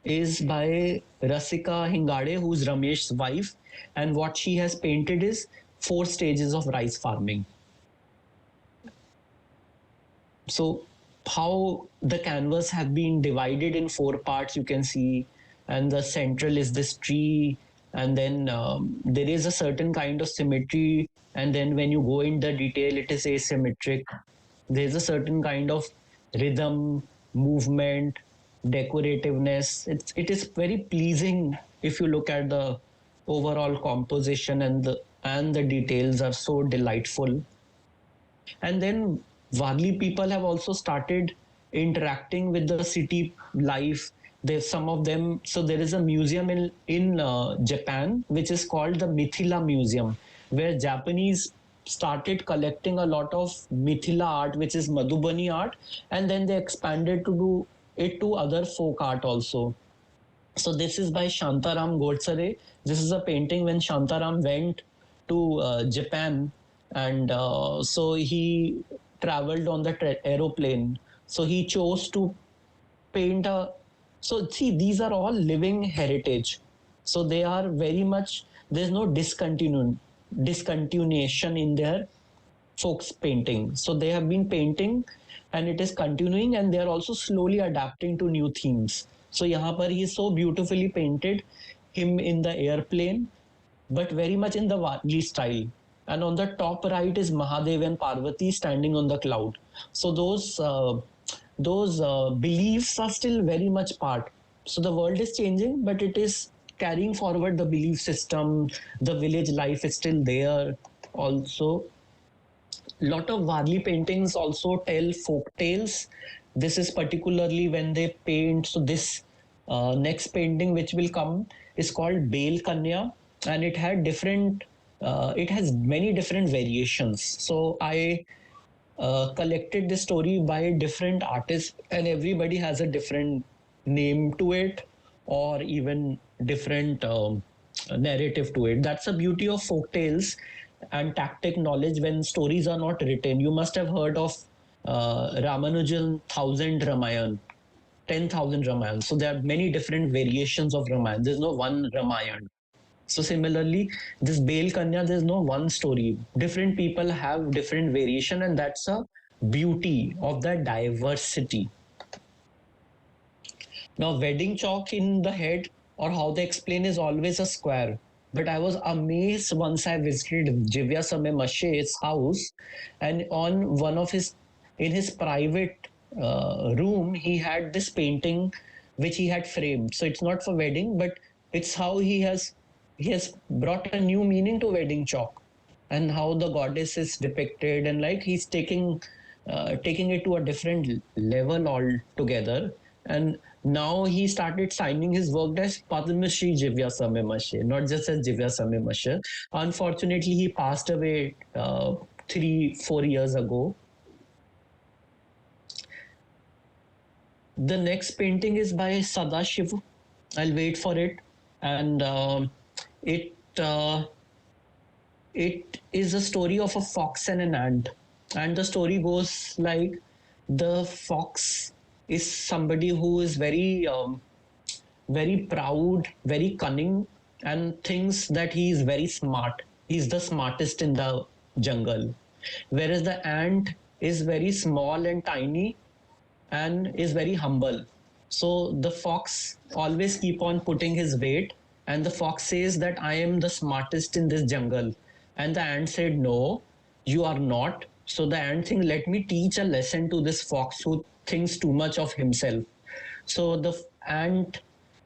is by Rasika Hingade, who's Ramesh's wife, and what she has painted is 4 stages of rice farming. So how the canvas have been divided in 4 parts, you can see, and the central is this tree, and then there is a certain kind of symmetry, and then when you go in the detail, it is asymmetric. There's a certain kind of rhythm, movement, decorativeness. It is very pleasing if you look at the overall composition, and the details are so delightful. And then Warli people have also started interacting with the city life. There's some of them. So there is a museum in Japan which is called the Mithila Museum, where Japanese started collecting a lot of Mithila art, which is Madhubani art, and then they expanded to do it to other folk art also. So this is by Shantaram Godse. This is a painting when Shantaram went to Japan, and so he traveled on the aeroplane. So he chose to paint so see, these are all living heritage. So they are very much, there's no discontinuation in their folks painting. So they have been painting and it is continuing, and they are also slowly adapting to new themes. So yahan par he is so beautifully painted, him in the airplane, but very much in the Warli style. And on the top right is Mahadev and Parvati standing on the cloud. So those beliefs are still very much part. So the world is changing, but it is carrying forward the belief system. The village life is still there. Also, lot of Warli paintings also tell folk tales. This is particularly when they paint. So this next painting which will come is called Bel Kanya, and it had different. It has many different variations. So I collected this story by different artists, and everybody has a different name to it, or even different narrative to it. That's the beauty of folk tales and tactic knowledge when stories are not written. You must have heard of Ramanujan 1000 Ramayan, 10,000 Ramayan. So there are many different variations of Ramayan. There's no one Ramayan. So similarly, this Bel Kanya, there's no one story. Different people have different variation, and that's a beauty of that diversity. Now, wedding chalk in the head, or how they explain, is always a square. But I was amazed once I visited Jivya Samay Mashe's house, and on one of in his private room, he had this painting which he had framed. So it's not for wedding, but it's how he has brought a new meaning to wedding chalk, and how the goddess is depicted, and like he's taking it to a different level altogether. And now he started signing his work as Padma Shri Jivya Samay Mashe, not just as Jivya Samay Mashe. Unfortunately, he passed away 3-4 years ago. The next painting is by Sadashiv. I'll wait for it. And it is a story of a fox and an ant. And the story goes like, the fox is somebody who is very, very proud, very cunning, and thinks that he is very smart. He's the smartest in the jungle. Whereas the ant is very small and tiny and is very humble. So the fox always keep on putting his weight, and the fox says that I am the smartest in this jungle. And the ant said, no, you are not. So the ant think, let me teach a lesson to this fox who thinks too much of himself. So the ant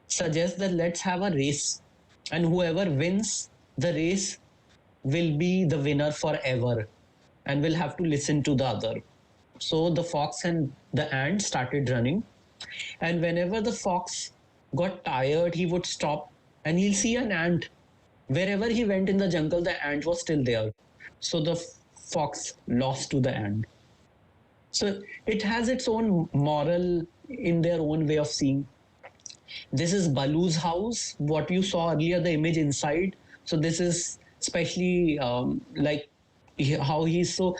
suggests that let's have a race, and whoever wins the race will be the winner forever and will have to listen to the other. So the fox and the ant started running, and whenever the fox got tired, he would stop and he'll see an ant. Wherever he went in the jungle, the ant was still there. So the fox lost to the ant. So it has its own moral in their own way of seeing. This is Balu's house, what you saw earlier, the image inside. So this is especially like how he's so.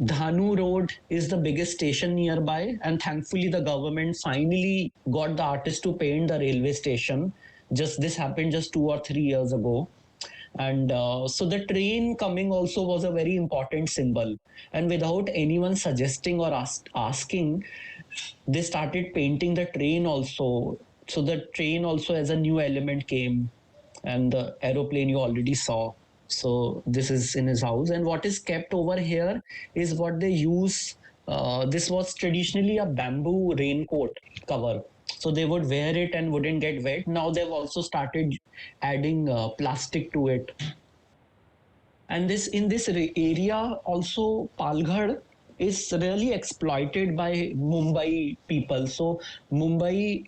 Dhanu Road is the biggest station nearby, and thankfully the government finally got the artist to paint the railway station. Just this happened just 2 or 3 years ago. And so the train coming also was a very important symbol. And without anyone suggesting or asking, they started painting the train also. So the train also as a new element came, and the aeroplane you already saw. So this is in his house, and what is kept over here is what they use. This was traditionally a bamboo raincoat cover, so they would wear it and wouldn't get wet. Now they've also started adding plastic to it. And this in this area also, Palghar is really exploited by Mumbai people. So Mumbai,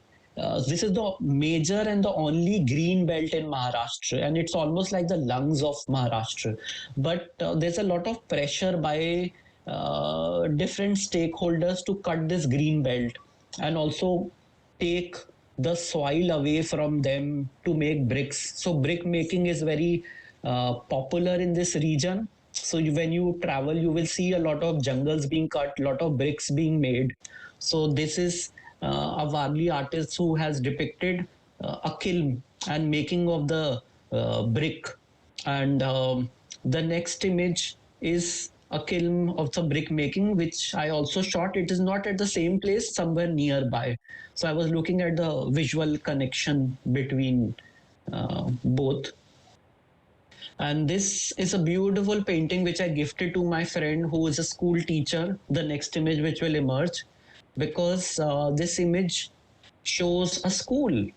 this is the major and the only green belt in Maharashtra, and it's almost like the lungs of Maharashtra. But there's a lot of pressure by different stakeholders to cut this green belt and also take the soil away from them to make bricks. So brick making is very popular in this region. So when you travel, you will see a lot of jungles being cut, a lot of bricks being made. So this is a Warli artist who has depicted a kiln and making of the brick. And the next image is a kiln of the brick making, which I also shot. It is not at the same place, somewhere nearby. So I was looking at the visual connection between both. And this is a beautiful painting which I gifted to my friend who is a school teacher, the next image which will emerge, because this image shows a school.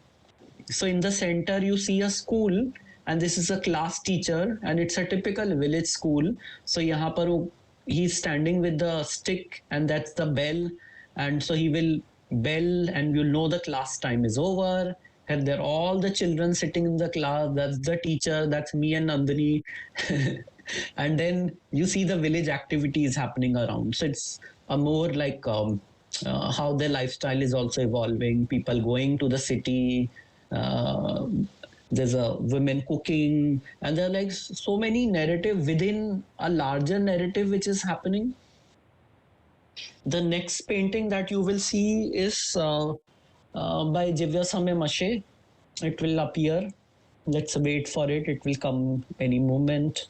So in the center you see a school, and this is a class teacher, and it's a typical village school. So yahan par he's standing with the stick, and that's the bell, and so he will bell, and you'll know the class time is over. And there are all the children sitting in the class. That's the teacher. That's me and Nandini. And then you see the village activities happening around. So it's a more like how their lifestyle is also evolving. People going to the city. There's a women cooking, and there are like so many narrative within a larger narrative which is happening. The next painting that you will see is by Divya Samay Mashe. It will appear. Let's wait for it. It will come any moment.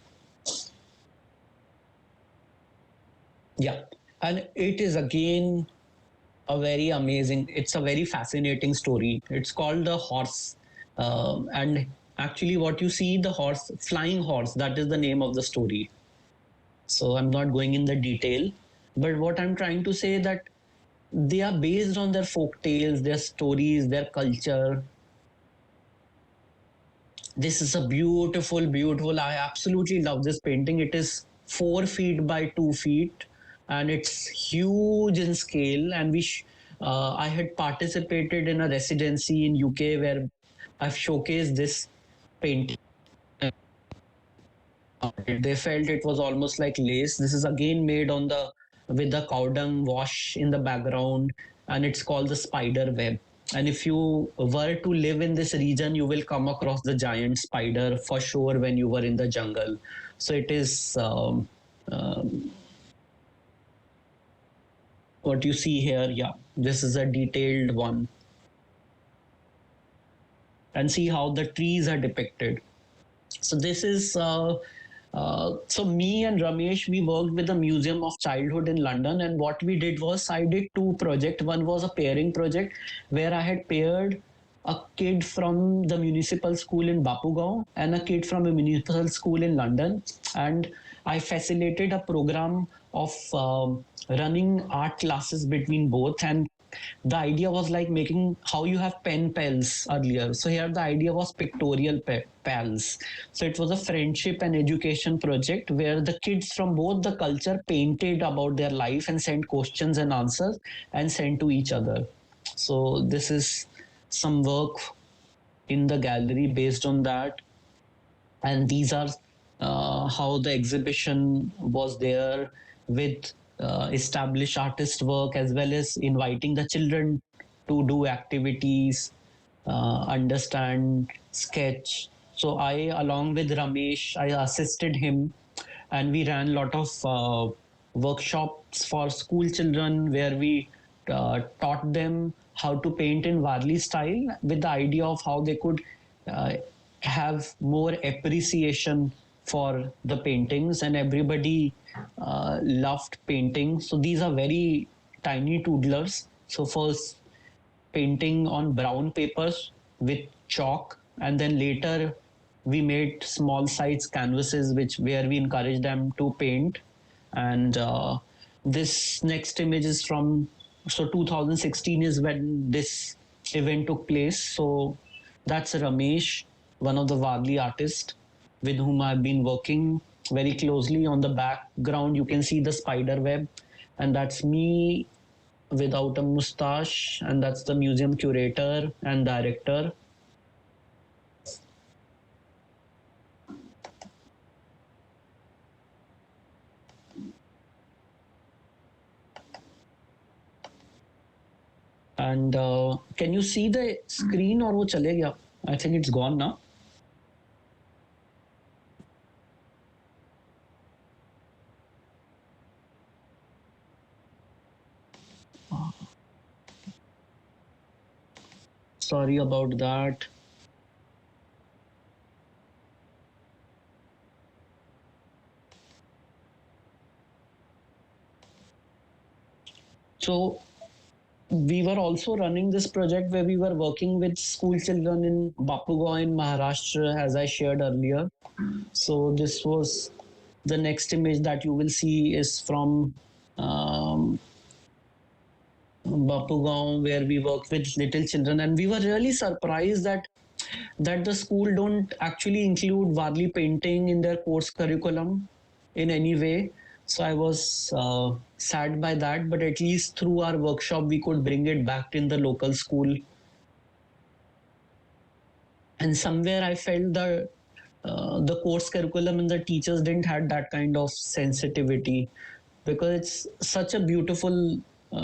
Yeah. And it is again a very amazing, it's a very fascinating story. It's called The Horse. And actually what you see, the horse, flying horse, that is the name of the story. So I'm not going in the detail. But what I'm trying to say that they are based on their folk tales, their stories, their culture. This is a beautiful, beautiful. I absolutely love this painting. It is 4 feet by 2 feet, and it's huge in scale. And I had participated in a residency in UK where I've showcased this painting. They felt it was almost like lace. This is again made on with the cow dung wash in the background, and it's called the spider web. And if you were to live in this region, you will come across the giant spider for sure when you were in the jungle. So it is what you see here. Yeah, this is a detailed one. and see how the trees are depicted. So this is so me and Ramesh, we worked with the Museum of Childhood in London, and what we did was I did two projects. One was a pairing project where I had paired a kid from the municipal school in Bapugaon and a kid from a municipal school in London, and I facilitated a program of running art classes between both. And the idea was like making how you have pen pals earlier. So here the idea was pictorial pals. So it was a friendship and education project where the kids from both the culture painted about their life and sent questions and answers and sent to each other. So this is some work in the gallery based on that. And these are how the exhibition was there with established artist work, as well as inviting the children to do activities, understand, sketch. So I, along with Ramesh, I assisted him, and we ran a lot of workshops for school children where we taught them how to paint in Warli style, with the idea of how they could have more appreciation for the paintings, and everybody loved painting. So these are very tiny toddlers. So first painting on brown papers with chalk, and then later we made small size canvases where we encouraged them to paint. And this next image is from 2016 is when this event took place. So that's Ramesh, one of the Warli artists with whom I've been working very closely. On the background, you can see the spider web, and that's me without a mustache, and that's the museum curator and director. And can you see the screen, or wo chale gaya? I think it's gone now. Sorry about that. So we were also running this project where we were working with school children in Bapugaon in Maharashtra, as I shared earlier. So this was the next image that you will see is from Bapugaon, where we work with little children, and we were really surprised that the school don't actually include Warli painting in their course curriculum in any way. So I was sad by that, but at least through our workshop we could bring it back in the local school. And somewhere I felt that the course curriculum and the teachers didn't have that kind of sensitivity, because it's such a beautiful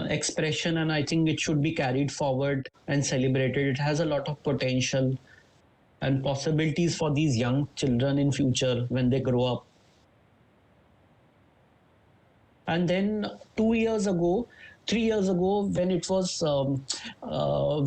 expression, and I think it should be carried forward and celebrated. It has a lot of potential and possibilities for these young children in future when they grow up. And then 3 years ago, when it was,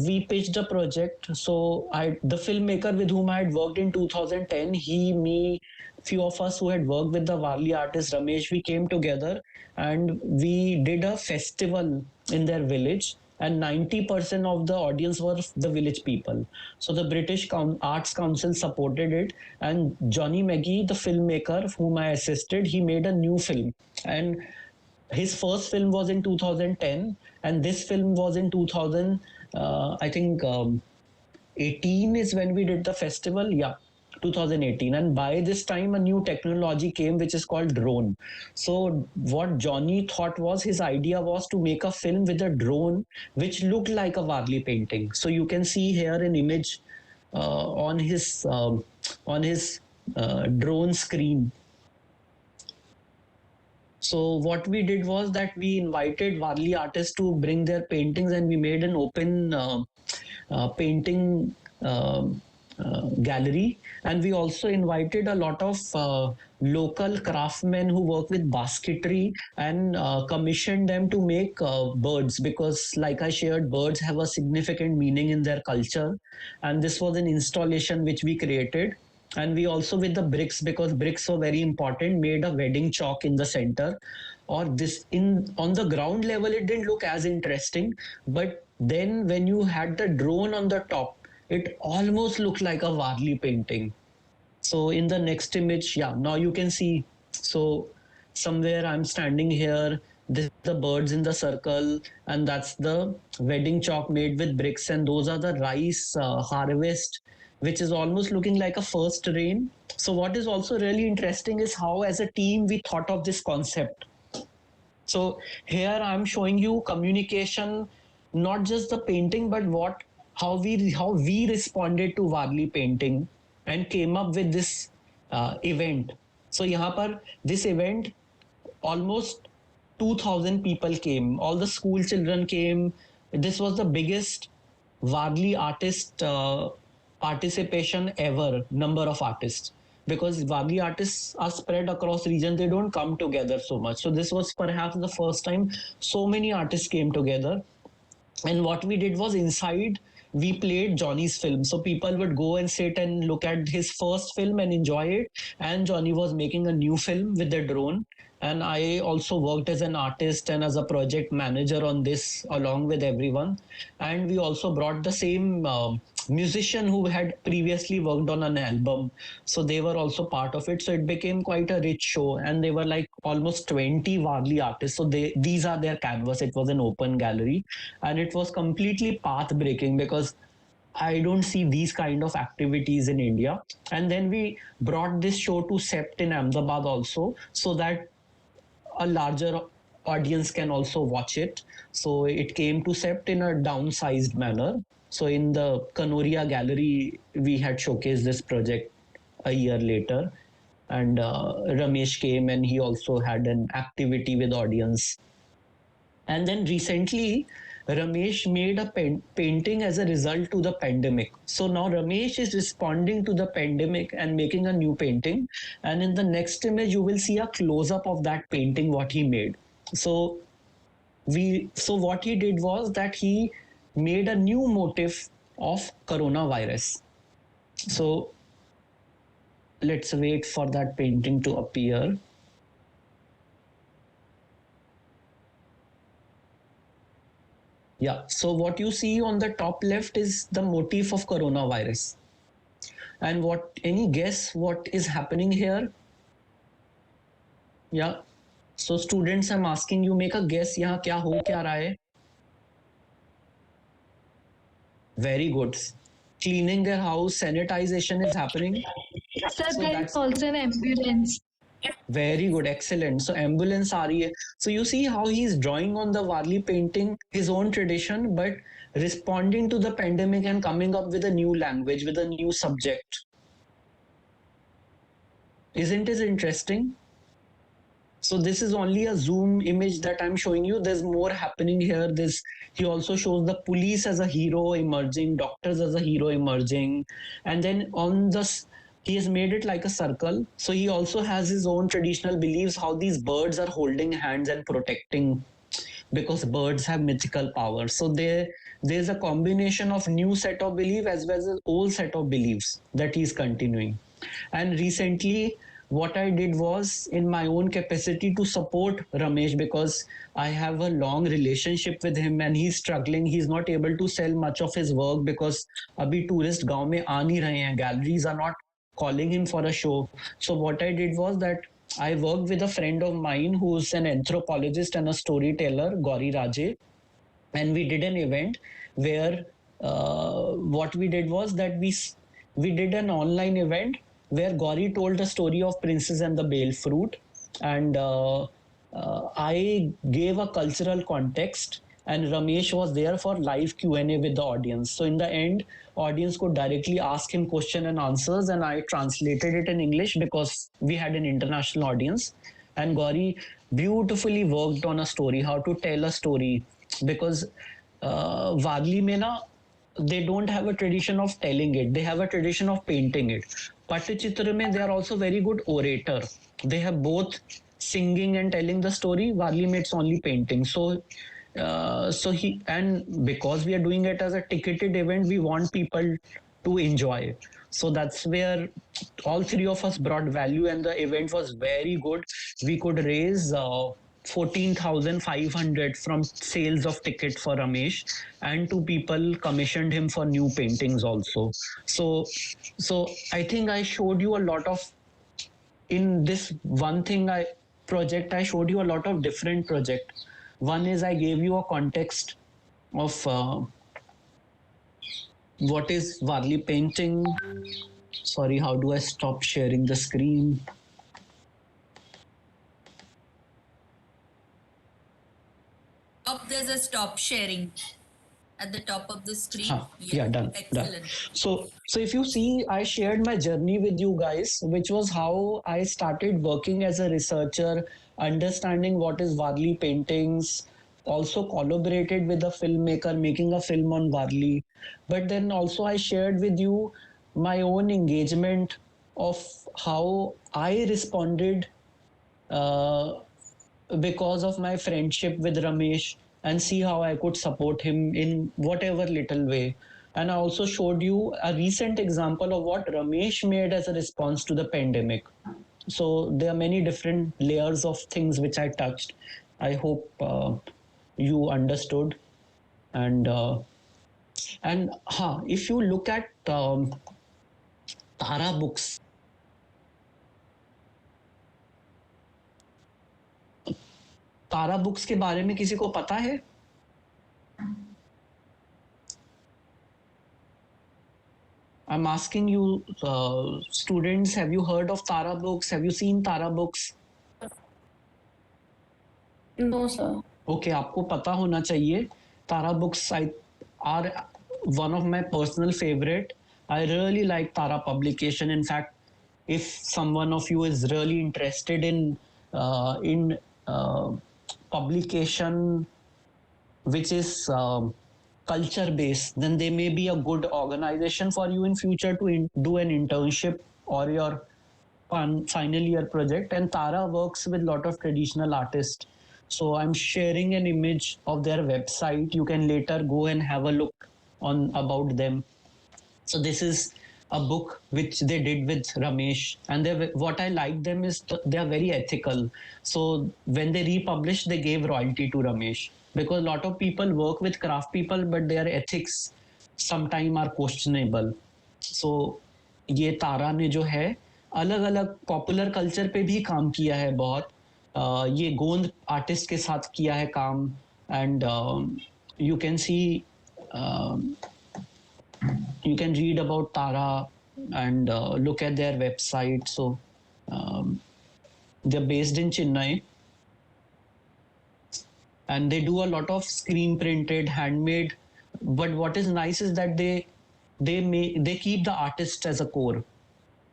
we pitched a project. So the filmmaker with whom I had worked in 2010, me, few of us who had worked with the Warli artist Ramesh, we came together and we did a festival in their village, and 90% of the audience were the village people. So the British Arts Council supported it, and Johnny Maggie, the filmmaker whom I assisted, he made a new film. And his first film was in 2010, and this film was in 2000, I think 18 is when we did the festival. Yeah, 2018. And by this time, a new technology came, which is called drone. So what Johnny thought was, his idea was to make a film with a drone, which looked like a Warli painting. So you can see here an image on his drone screen. So what we did was that we invited Warli artists to bring their paintings, and we made an open painting gallery, and we also invited a lot of local craftsmen who work with basketry and commissioned them to make birds, because like I shared, birds have a significant meaning in their culture, and this was an installation which we created. And we also, with the bricks, because bricks were very important, made a wedding chalk in the center. Or this, in on the ground level it didn't look as interesting, but then when you had the drone on the top, it almost looked like a Varli painting. So in the next image, yeah, now you can see. So somewhere I'm standing here, this is the birds in the circle, and that's the wedding chalk made with bricks, and those are the rice harvest, which is almost looking like a first rain. So what is also really interesting is how as a team we thought of this concept. So here I'm showing you communication, not just the painting, but how we responded to Varli painting and came up with this event. So यहाँ पर this event, almost 2,000 people came. All the school children came. This was the biggest Varli artist participation ever, number of artists. Because Varli artists are spread across region, they don't come together so much. So this was perhaps the first time so many artists came together. And what we did was, inside we played Johnny's film. So people would go and sit and look at his first film and enjoy it. And Johnny was making a new film with the drone. And I also worked as an artist and as a project manager on this along with everyone. And we also brought the same musician who had previously worked on an album. So they were also part of it. So it became quite a rich show. And they were like almost 20 Varli artists. So these are their canvas. It was an open gallery. And it was completely path breaking, because I don't see these kind of activities in India. And then we brought this show to Sept in Ahmedabad also, so that a larger audience can also watch it. So it came to Sept in a downsized manner. So in the Kanoria Gallery, we had showcased this project a year later. And Ramesh came and he also had an activity with audience. And then recently, Ramesh made a painting as a result to the pandemic. So now Ramesh is responding to the pandemic and making a new painting. And in the next image, you will see a close-up of that painting, what he made. So what he did was that he made a new motif of coronavirus. So let's wait for that painting to appear. Yeah, so what you see on the top left is the motif of coronavirus. And any guess what is happening here? Yeah, so students, I'm asking you, make a guess, यहाँ क्या हो क्या रहा है? Very good. Cleaning their house, sanitization is happening. Sir, So there that's is also an ambulance. very good, excellent. So ambulance aa rahi hai. So you see how he's drawing on the Varli painting, his own tradition, but responding to the pandemic and coming up with a new language, with a new subject. Isn't it interesting? So this is only a zoom image that I'm showing you. There's more happening here. He also shows the police as a hero emerging, doctors as a hero emerging. And then he has made it like a circle. So he also has his own traditional beliefs, how these birds are holding hands and protecting, because birds have mythical power. So there's a combination of new set of belief as well as old set of beliefs that he's continuing. And recently, what I did was, in my own capacity, to support Ramesh, because I have a long relationship with him and he's struggling. He's not able to sell much of his work because abhi tourist gaon mein aa nahi rahe hain. Galleries are not calling him for a show. So what I did was that I worked with a friend of mine who's an anthropologist and a storyteller, Gauri Raje, and we did an event where what we did was that we did an online event where Gauri told the story of Princess and the Bale Fruit, and I gave a cultural context, and Ramesh was there for live Q&A with the audience. So in the end, audience could directly ask him question and answers, and I translated it in English because we had an international audience. And Gauri beautifully worked on a story, how to tell a story, because Varli mein na, they don't have a tradition of telling it. They have a tradition of painting it. Patachitra mein, they are also very good orator. They have both singing and telling the story. Warli mein, it's only painting. So he, and because we are doing it as a ticketed event, we want people to enjoy. So that's where all three of us brought value, and the event was very good. We could raise 14,500 from sales of ticket for Ramesh, and two people commissioned him for new paintings also. So I think I showed you a lot of, in this one thing I project, I showed you a lot of different project. One is I gave you a context of what is Warli painting. Sorry, how do I stop sharing the screen? There's a stop sharing at the top of the screen. Yeah, done. Excellent. So if you see, I shared my journey with you guys, which was how I started working as a researcher, understanding what is Warli paintings, also collaborated with a filmmaker making a film on Warli. But then also I shared with you my own engagement of how I responded because of my friendship with Ramesh, and see how I could support him in whatever little way. And I also showed you a recent example of what Ramesh made as a response to the pandemic. So there are many different layers of things which I touched. I hope you understood. And if you look at Tara books, Tara books के बारे में किसी को पता है? I'm asking you, students, have you heard of Tara books? Have you seen Tara books? No, sir. Okay, आपको पता होना चाहिए. Tara books are one of my personal favorite. I really like Tara publication. In fact, if someone of you is really interested in publication which is culture based, then they may be a good organization for you in future to do an internship or your final year project. And Tara works with a lot of traditional artists. So I'm sharing an image of their website. You can later go and have a look on about them. So this is a book which they did with Ramesh, and what I like them is they are very ethical. So when they republished, they gave royalty to Ramesh, because a lot of people work with craft people, but their ethics sometimes are questionable. So ये तारा ने जो है अलग अलग popular culture पे भी काम किया है बहुत. ये गोंद आर्टिस्ट के साथ किया है काम, and you can see, you can read about Tara and look at their website. So they're based in Chennai, and they do a lot of screen printed, handmade. But what is nice is that they keep the artist as a core.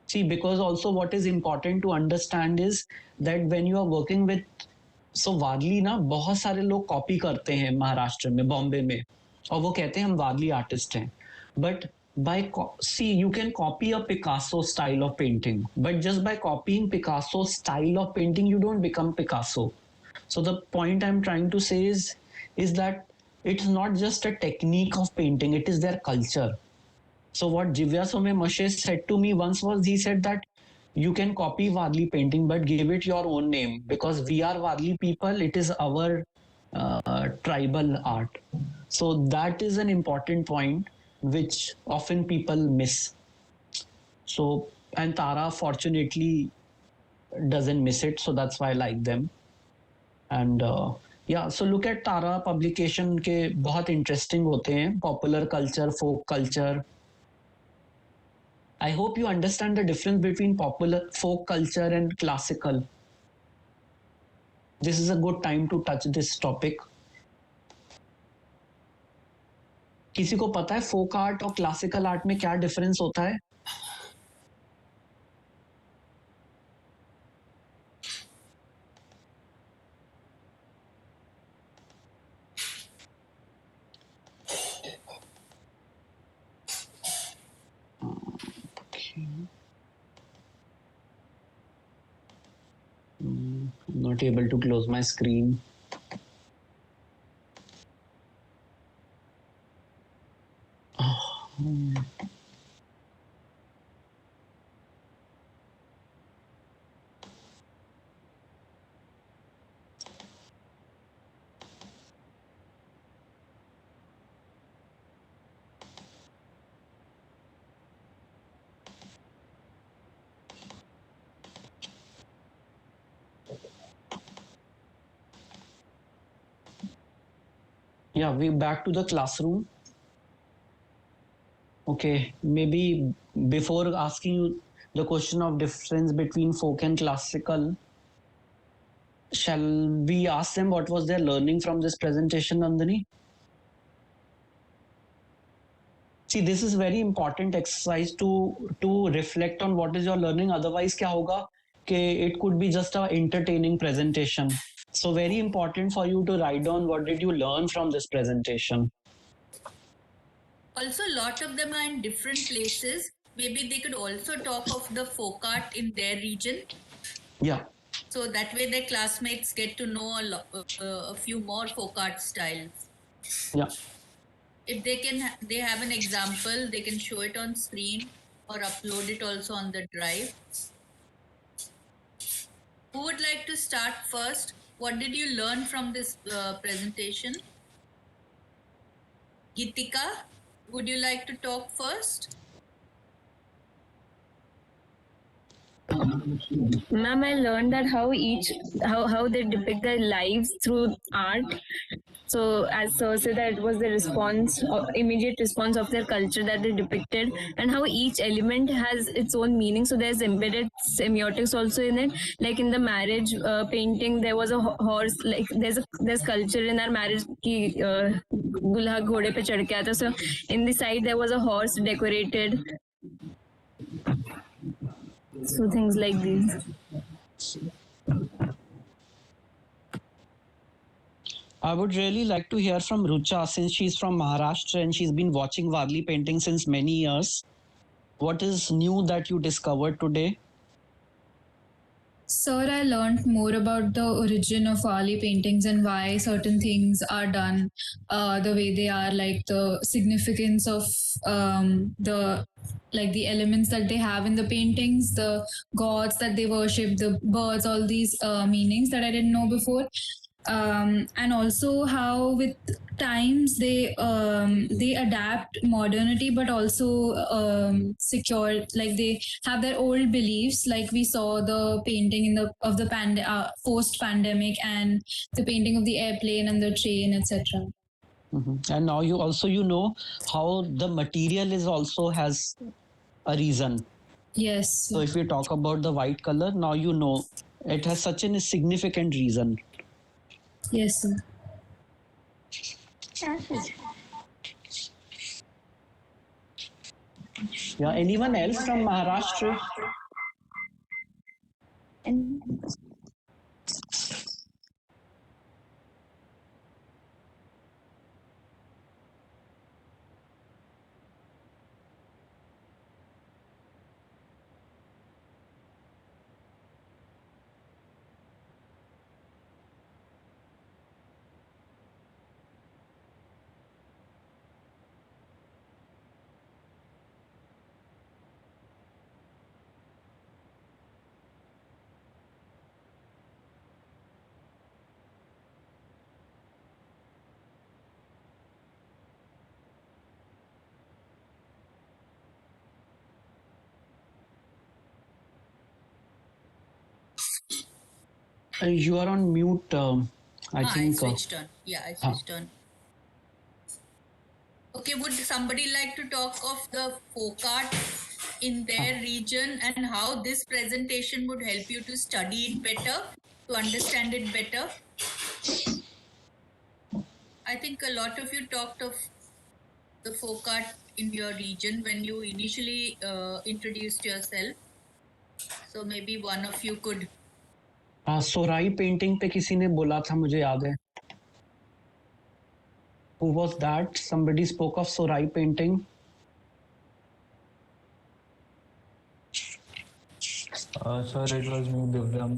See, because also what is important to understand is that when you are working with, so वारली ना बहुत सारे लोग copy करते हैं महाराष्ट्र में, बॉम्बे में, और वो कहते हैं हम वारली आर्टिस्ट हैं. But you can copy a Picasso style of painting, but just by copying Picasso's style of painting, you don't become Picasso. So the point I'm trying to say is that it's not just a technique of painting, it is their culture. So what Jivya Some Mashe said to me once was, he said that you can copy Warli painting, but give it your own name, because we are Warli people, it is our tribal art. So that is an important point which often people miss. So, and Tara fortunately doesn't miss it, so that's why I like them. And yeah, so look at Tara publication के बहुत interesting होते हैं, popular culture, folk culture. I hope you understand the difference between popular folk culture and classical. This is a good time to touch this topic. किसी को पता है folk art और classical art में क्या डिफरेंस होता है? Not able to close my screen. Yeah, we back to the classroom. Okay, maybe before asking you the question of difference between folk and classical, shall we ask them what was their learning from this presentation, Nandini? See, this is very important exercise to reflect on what is your learning. Otherwise, क्या होगा कि it could be just a entertaining presentation. So very important for you to write down what did you learn from this presentation. Also, a lot of them are in different places. Maybe they could also talk of the folk art in their region. Yeah. So that way their classmates get to know a few more folk art styles. Yeah. If they have an example, they can show it on screen or upload it also on the drive. Who would like to start first? What did you learn from this presentation? Gitika, would you like to talk first? Ma'am, I learned that how they depict their lives through art. So as Sir said, that it was the response or immediate response of their culture that they depicted, and how each element has its own meaning. So there's embedded semiotics also in it. Like in the marriage painting, there was a horse. Like there's culture in our marriage ki gulha घोड़े पे चढ़ के आता. So in the side there was a horse decorated. So things like these. I would really like to hear from Rucha since she's from Maharashtra and she's been watching Warli painting since many years. What is new that you discovered today? Sir, I learned more about the origin of Wali paintings and why certain things are done the way they are, like the significance of the elements that they have in the paintings, the gods that they worship, the birds, all these meanings that I didn't know before. And also how with times they adapt modernity but also secure, like they have their old beliefs, like we saw the painting in the post pandemic and the painting of the airplane and the train, etc. And now you know how the material is also has a reason. Yes. So if we talk about the white color, now you know it has such a significant reason. Yes, sir. Yeah, anyone else from Maharashtra? You are on mute. I think. I switched on. Yeah, I switched on. Okay, would somebody like to talk of the folk art in their region and how this presentation would help you to study it better, to understand it better? I think a lot of you talked of the folk art in your region when you initially introduced yourself. So maybe one of you could. सोराई painting पे किसी ने बोला था, मुझे याद है. Who was that? Somebody spoke of Sorai painting. Sir, it was me, Divyam.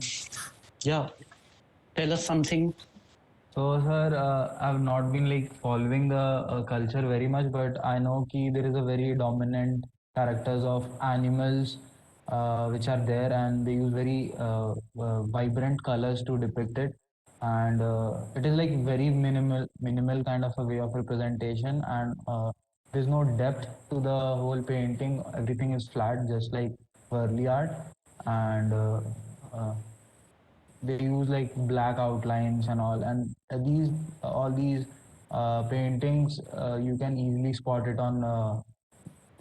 Yeah. tell us something. So, sir, I've not been like following the culture very much, but I know ki there is a very dominant characters of animals which are there, and they use very vibrant colors to depict it, and it is like very minimal kind of a way of representation, and there's no depth to the whole painting. Everything is flat, just like Varli art, and uh, they use like black outlines and all, and these all these paintings you can easily spot it on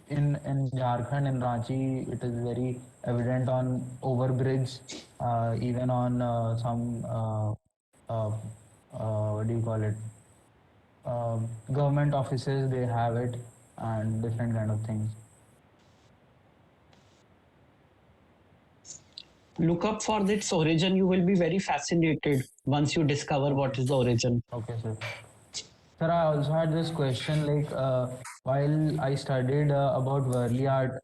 in Jharkhand, in Ranchi. It is very evident on overbridge, even on some uh, what do you call it, government offices, they have it, and different kind of things. Look up for its origin. You will be very fascinated once you discover what is the origin. Okay, sir. Sir, I also had this question like while I studied about Varli art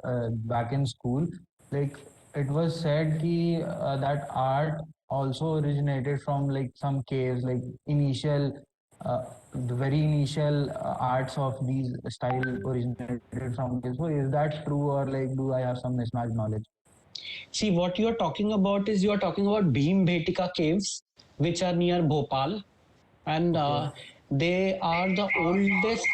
back in school, like it was said ki, that art also originated from like some caves, like initial, the very initial arts of these style originated from caves. So is that true, or like do I have some mismatched knowledge? See, what you are talking about is you are talking about Bhimbhetika caves, which are near Bhopal, and they are the oldest.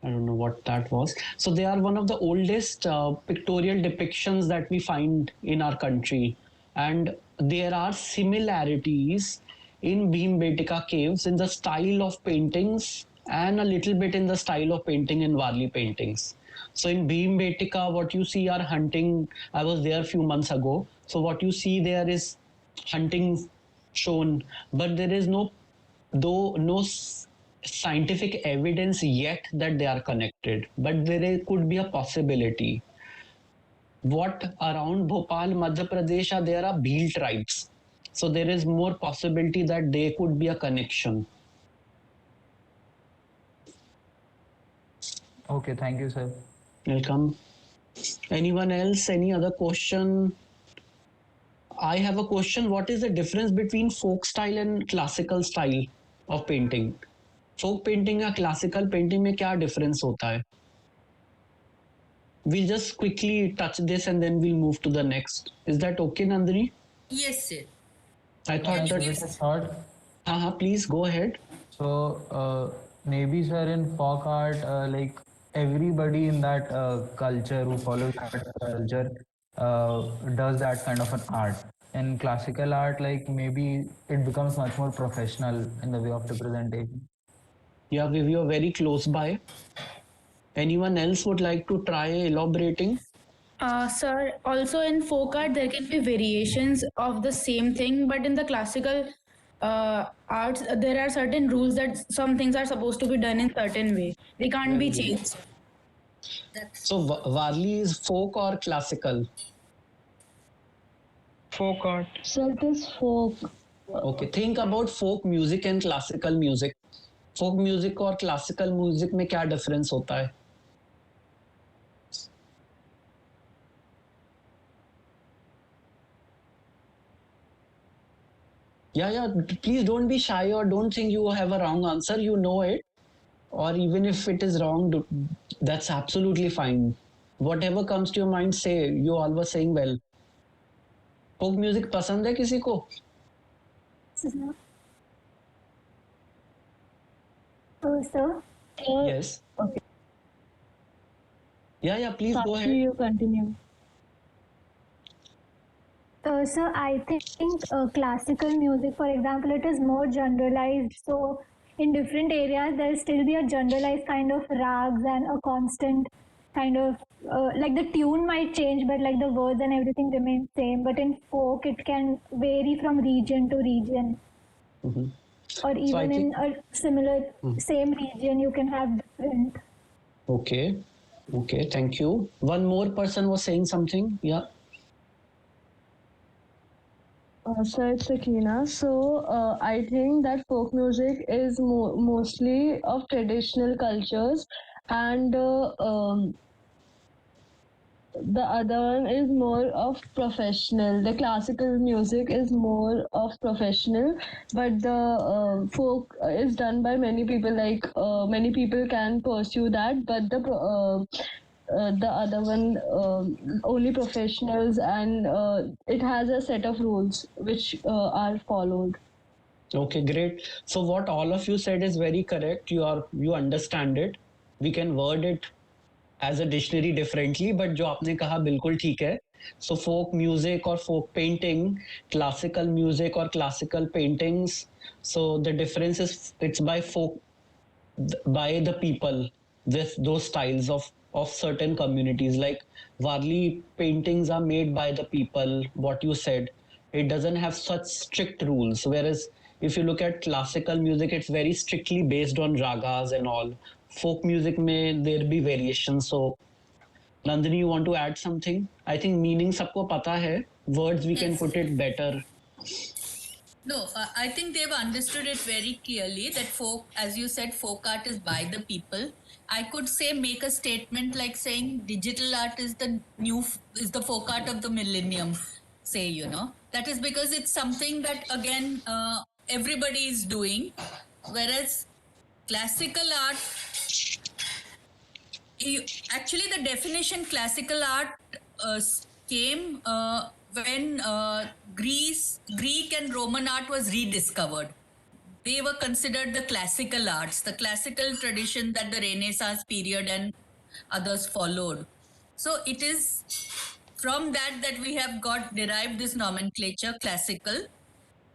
I don't know what that was. So they are one of the oldest pictorial depictions that we find in our country, and there are similarities in Bhimbhetika caves in the style of paintings and a little bit in the style of painting in Varli paintings. So in Bhimbhetika, what you see are hunting. I was there a few months ago. So what you see there is hunting shown, but there is no scientific evidence yet that they are connected, but there could be a possibility. What around Bhopal, Madhya Pradesh, there are Bhil tribes, so there is more possibility that they could be a connection. Okay, thank you, sir. Welcome. Anyone else? Any other question? I have a question. What is the difference between folk style and classical style of painting? Folk painting या classical painting में क्या difference होता है? We'll just quickly touch this and then we'll move to the next. Is that okay, Nandini? Yes, sir. I thought that. With a thought. Please go ahead. So maybe, sir, in folk art, like everybody in that culture who follows that culture does that kind of an art. In classical art, like maybe it becomes much more professional in the way of representation. Yeah, we are very close by. Anyone else would like to try elaborating? Sir, also in folk art, there can be variations of the same thing, but in the classical arts, there are certain rules that some things are supposed to be done in certain way. They can't be changed. So Varli is folk or classical? Folk art. So it is folk. Okay, think about folk music and classical music. Folk music और classical music में क्या difference होता है? Yeah, please don't be shy or don't think you have a wrong answer. You know it. Or even if it is wrong, that's absolutely fine. Whatever comes to your mind, say. You all were saying well. Folk music पसंद है किसी को? Sir? Yes. Okay. Yeah, please go ahead. You continue. Sir, I think classical music, for example, it is more generalized. So in different areas, there will still be a generalized kind of rags and a constant kind of, like the tune might change, but like the words and everything remains same. But in folk, it can vary from region to region. Mm-hmm. Or even in a similar, same region, you can have different. Okay, thank you. One more person was saying something. Yeah. Sir, it's Sakina. So I think that folk music is mostly of traditional cultures, and the other one is more of professional. The classical music is more of professional, but the folk is done by many people. Like many people can pursue that, but the other one only professionals, and it has a set of rules which are followed. Okay, great. So what all of you said is very correct. You understand it. We can word it as a dictionary differently, but जो आपने कहा बिल्कुल ठीक है. So folk music or folk painting, classical music or classical paintings. So the difference is it's by by the people with those styles of certain communities. Like Warli paintings are made by the people. What you said, it doesn't have such strict rules. Whereas if you look at classical music, it's very strictly based on ragas and all. Folk music may there be variations. So Nandini, you want to add something? I think meaning सबको पता है. Words we can put it better. No, I think they've understood it very clearly that folk, as you said, folk art is by the people. I could say make a statement like saying digital art is the folk art of the millennium. Say, that is because it's something that again everybody is doing, whereas classical art. Actually, the definition classical art came when Greek and Roman art was rediscovered. They were considered the classical arts, the classical tradition that the Renaissance period and others followed. So it is from that we have derived this nomenclature, classical.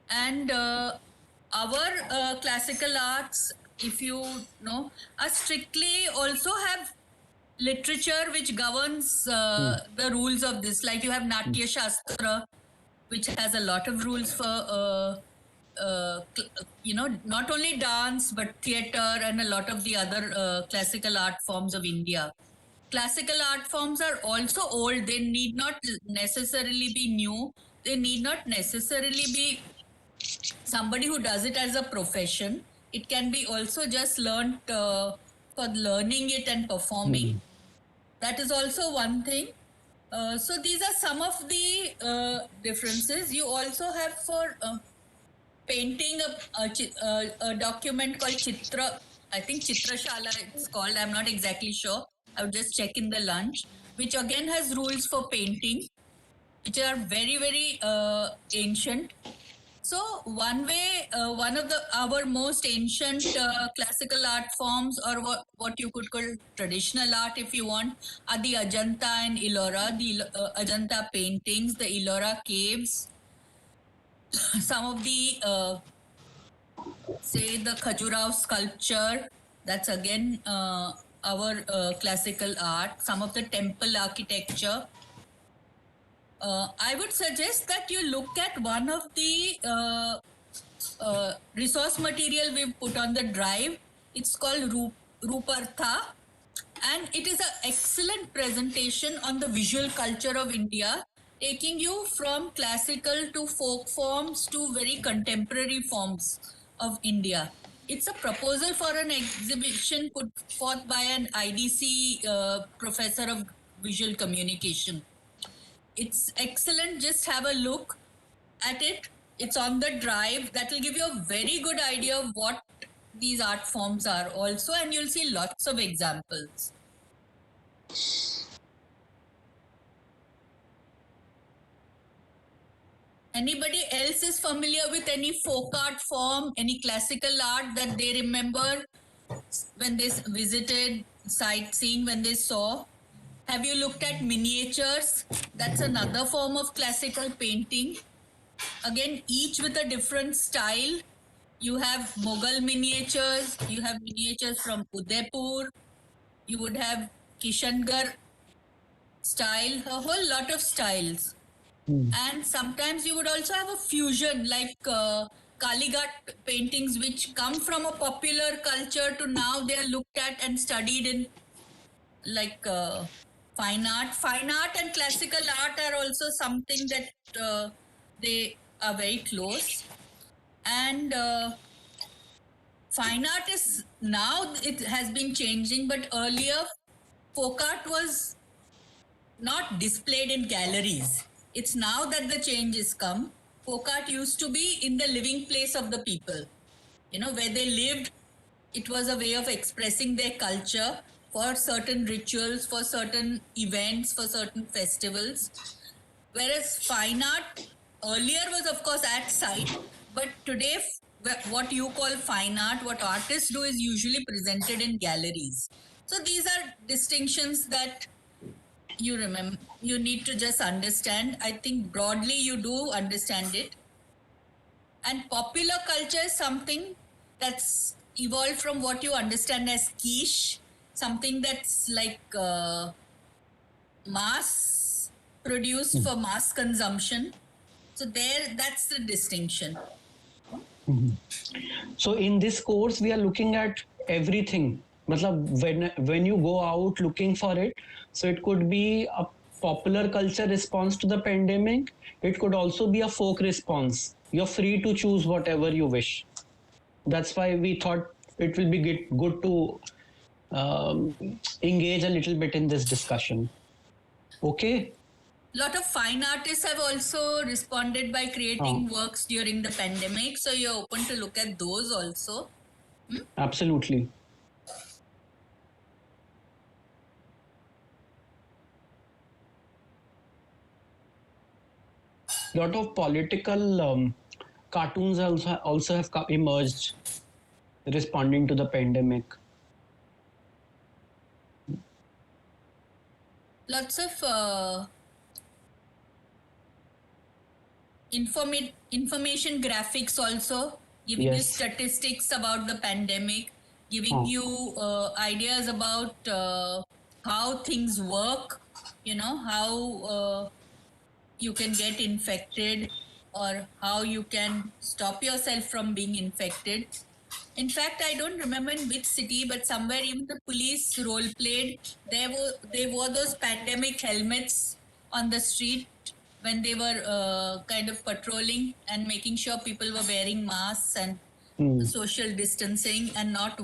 And our classical arts, if you know, are strictly also have literature which governs the rules of this. Like you have Natya Shastra, which has a lot of rules for not only dance but theater and a lot of the other classical art forms of India. Classical art forms are also old. They need not necessarily be new. They need not necessarily be somebody who does it as a profession. It can be also just learned for learning it and performing. That is also one thing. So these are some of the differences. You also have for painting a document called Chitra. I think Chitrashala it's called. I'm not exactly sure. I would just check in the lunch. Which again has rules for painting, which are very, very ancient. So one way, one of our most ancient classical art forms, or what you could call traditional art if you want, are the Ajanta and Ellora, the Ajanta paintings, the Ellora caves, some of the, say the Khajuraho sculpture, that's again our classical art, some of the temple architecture. I would suggest that you look at one of the resource material we've put on the drive. It's called Rupartha, and it is an excellent presentation on the visual culture of India, taking you from classical to folk forms to very contemporary forms of India. It's a proposal for an exhibition put forth by an IDC professor of visual communication. It's excellent. Just have a look at it. It's on the drive. That will give you a very good idea of what these art forms are also, and you'll see lots of examples. Anybody else is familiar with any folk art form, any classical art that they remember when they visited, sightseeing, when they saw? Have you looked at miniatures? That's another form of classical painting. Again, each with a different style. You have Mughal miniatures, you have miniatures from Udaipur, you would have Kishangarh style, a whole lot of styles. And sometimes you would also have a fusion like Kalighat paintings which come from a popular culture to now they are looked at and studied in like fine art. Fine art and classical art are also something that they are very close. And fine art is now, it has been changing, but earlier folk art was not displayed in galleries. It's now that the change has come. Folk art used to be in the living place of the people. Where they lived, it was a way of expressing their culture for certain rituals, for certain events, for certain festivals. Whereas fine art earlier was, of course, at site, but today, what you call fine art, what artists do is usually presented in galleries. So these are distinctions that you need to just understand. I think broadly you do understand it. And popular culture is something that's evolved from what you understand as quiche, something that's like mass produced for mass consumption. So that's the distinction. So in this course, we are looking at everything. When you go out looking for it, so it could be a popular culture response to the pandemic. It could also be a folk response. You're free to choose whatever you wish. That's why we thought it will be good to engage a little bit in this discussion. Okay. A lot of fine artists have also responded by creating works during the pandemic. So you're open to look at those also. Absolutely. A lot of political cartoons also have emerged responding to the pandemic. Lots of information graphics also, giving you statistics about the pandemic, giving you ideas about how things work, how you can get infected or how you can stop yourself from being infected. In fact, I don't remember in which city, but somewhere even the police role played. They wore those pandemic helmets on the street when they were kind of patrolling and making sure people were wearing masks and social distancing and not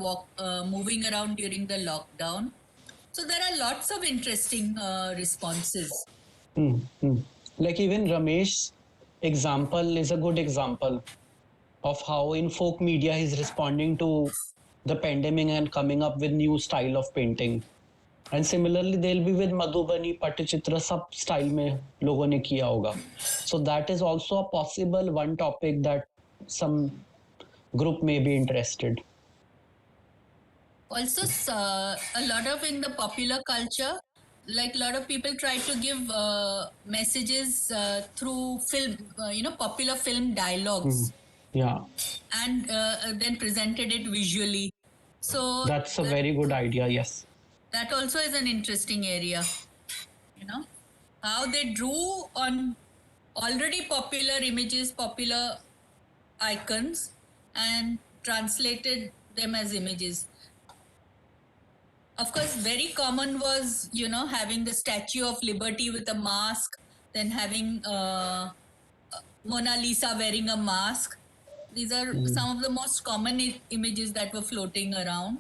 moving around during the lockdown. So there are lots of interesting responses. Like even Ramesh's example is a good example of how in folk media he's responding to the pandemic and coming up with new style of painting. And similarly, they'll be with Madhubani, Patachitra, sub style mein logon ne kiya hoga. So that is also a possible one topic that some group may be interested. Also, a lot of in the popular culture, like a lot of people try to give messages through film, popular film dialogues. Yeah. And then presented it visually. So that's a very good idea, yes. That also is an interesting area. How they drew on already popular images, popular icons, and translated them as images. Of course, very common was, having the Statue of Liberty with a mask, then having Mona Lisa wearing a mask. These are some of the most common images that were floating around.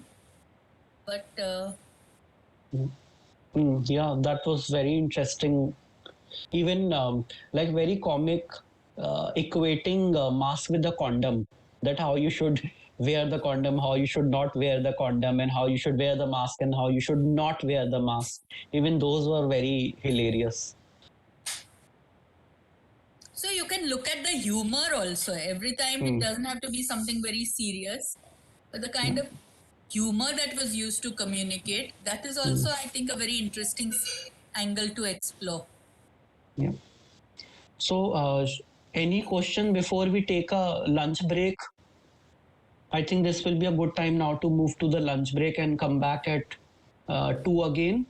But yeah, that was very interesting. Even like very comic, equating mask with the condom. That how you should wear the condom, how you should not wear the condom, and how you should wear the mask and how you should not wear the mask. Even those were very hilarious. So you can look at the humor also. Every time it doesn't have to be something very serious, but the kind of humor that was used to communicate, that is also, I think, a very interesting angle to explore. Yeah. So any question before we take a lunch break? I think this will be a good time now to move to the lunch break and come back at 2 again.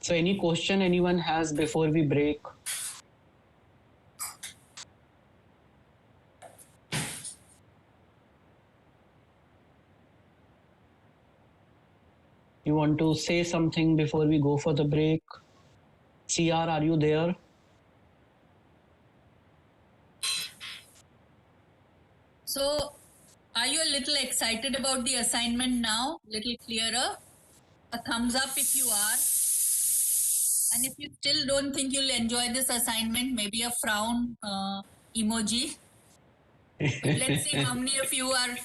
So any question anyone has before we break? You want to say something before we go for the break? CR, are you there? So, are you a little excited about the assignment now? Little clearer? A thumbs up if you are. And if you still don't think you'll enjoy this assignment, maybe a frown emoji. Let's see how many of you are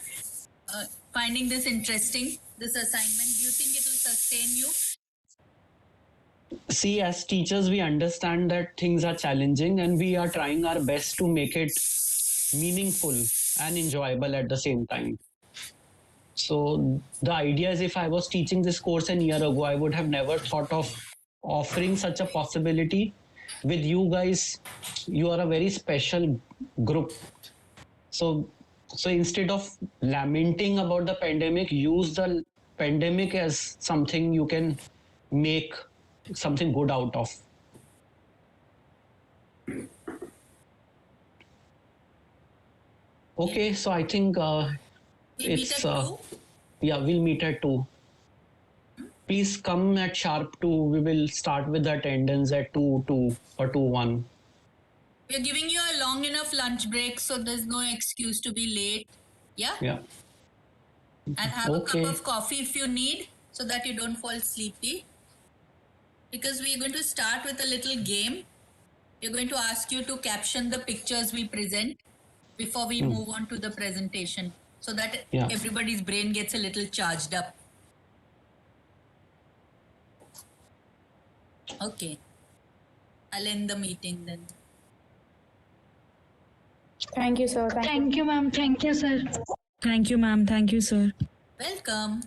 finding this interesting, this assignment. Do you think it will sustain you? See, as teachers, we understand that things are challenging and we are trying our best to make it meaningful and enjoyable at the same time. So the idea is, if I was teaching this course a year ago, I would have never thought of offering such a possibility. With you guys, you are a very special group. So instead of lamenting about the pandemic, use the pandemic as something you can make something good out of. Okay, so I think it's yeah, we'll meet at 2. Please come at sharp 2. We will start with the attendance at 2:02 or 2:01. We're giving you a long enough lunch break, so there's no excuse to be late. Yeah? Yeah. And have a cup of coffee if you need, so that you don't fall sleepy. Because we're going to start with a little game. We're going to ask you to caption the pictures we present before we move on to the presentation, so that everybody's brain gets a little charged up. Okay. I'll end the meeting then. Thank you, sir. Thank you, ma'am. Thank you, sir. Thank you, ma'am. Thank you, sir. Welcome.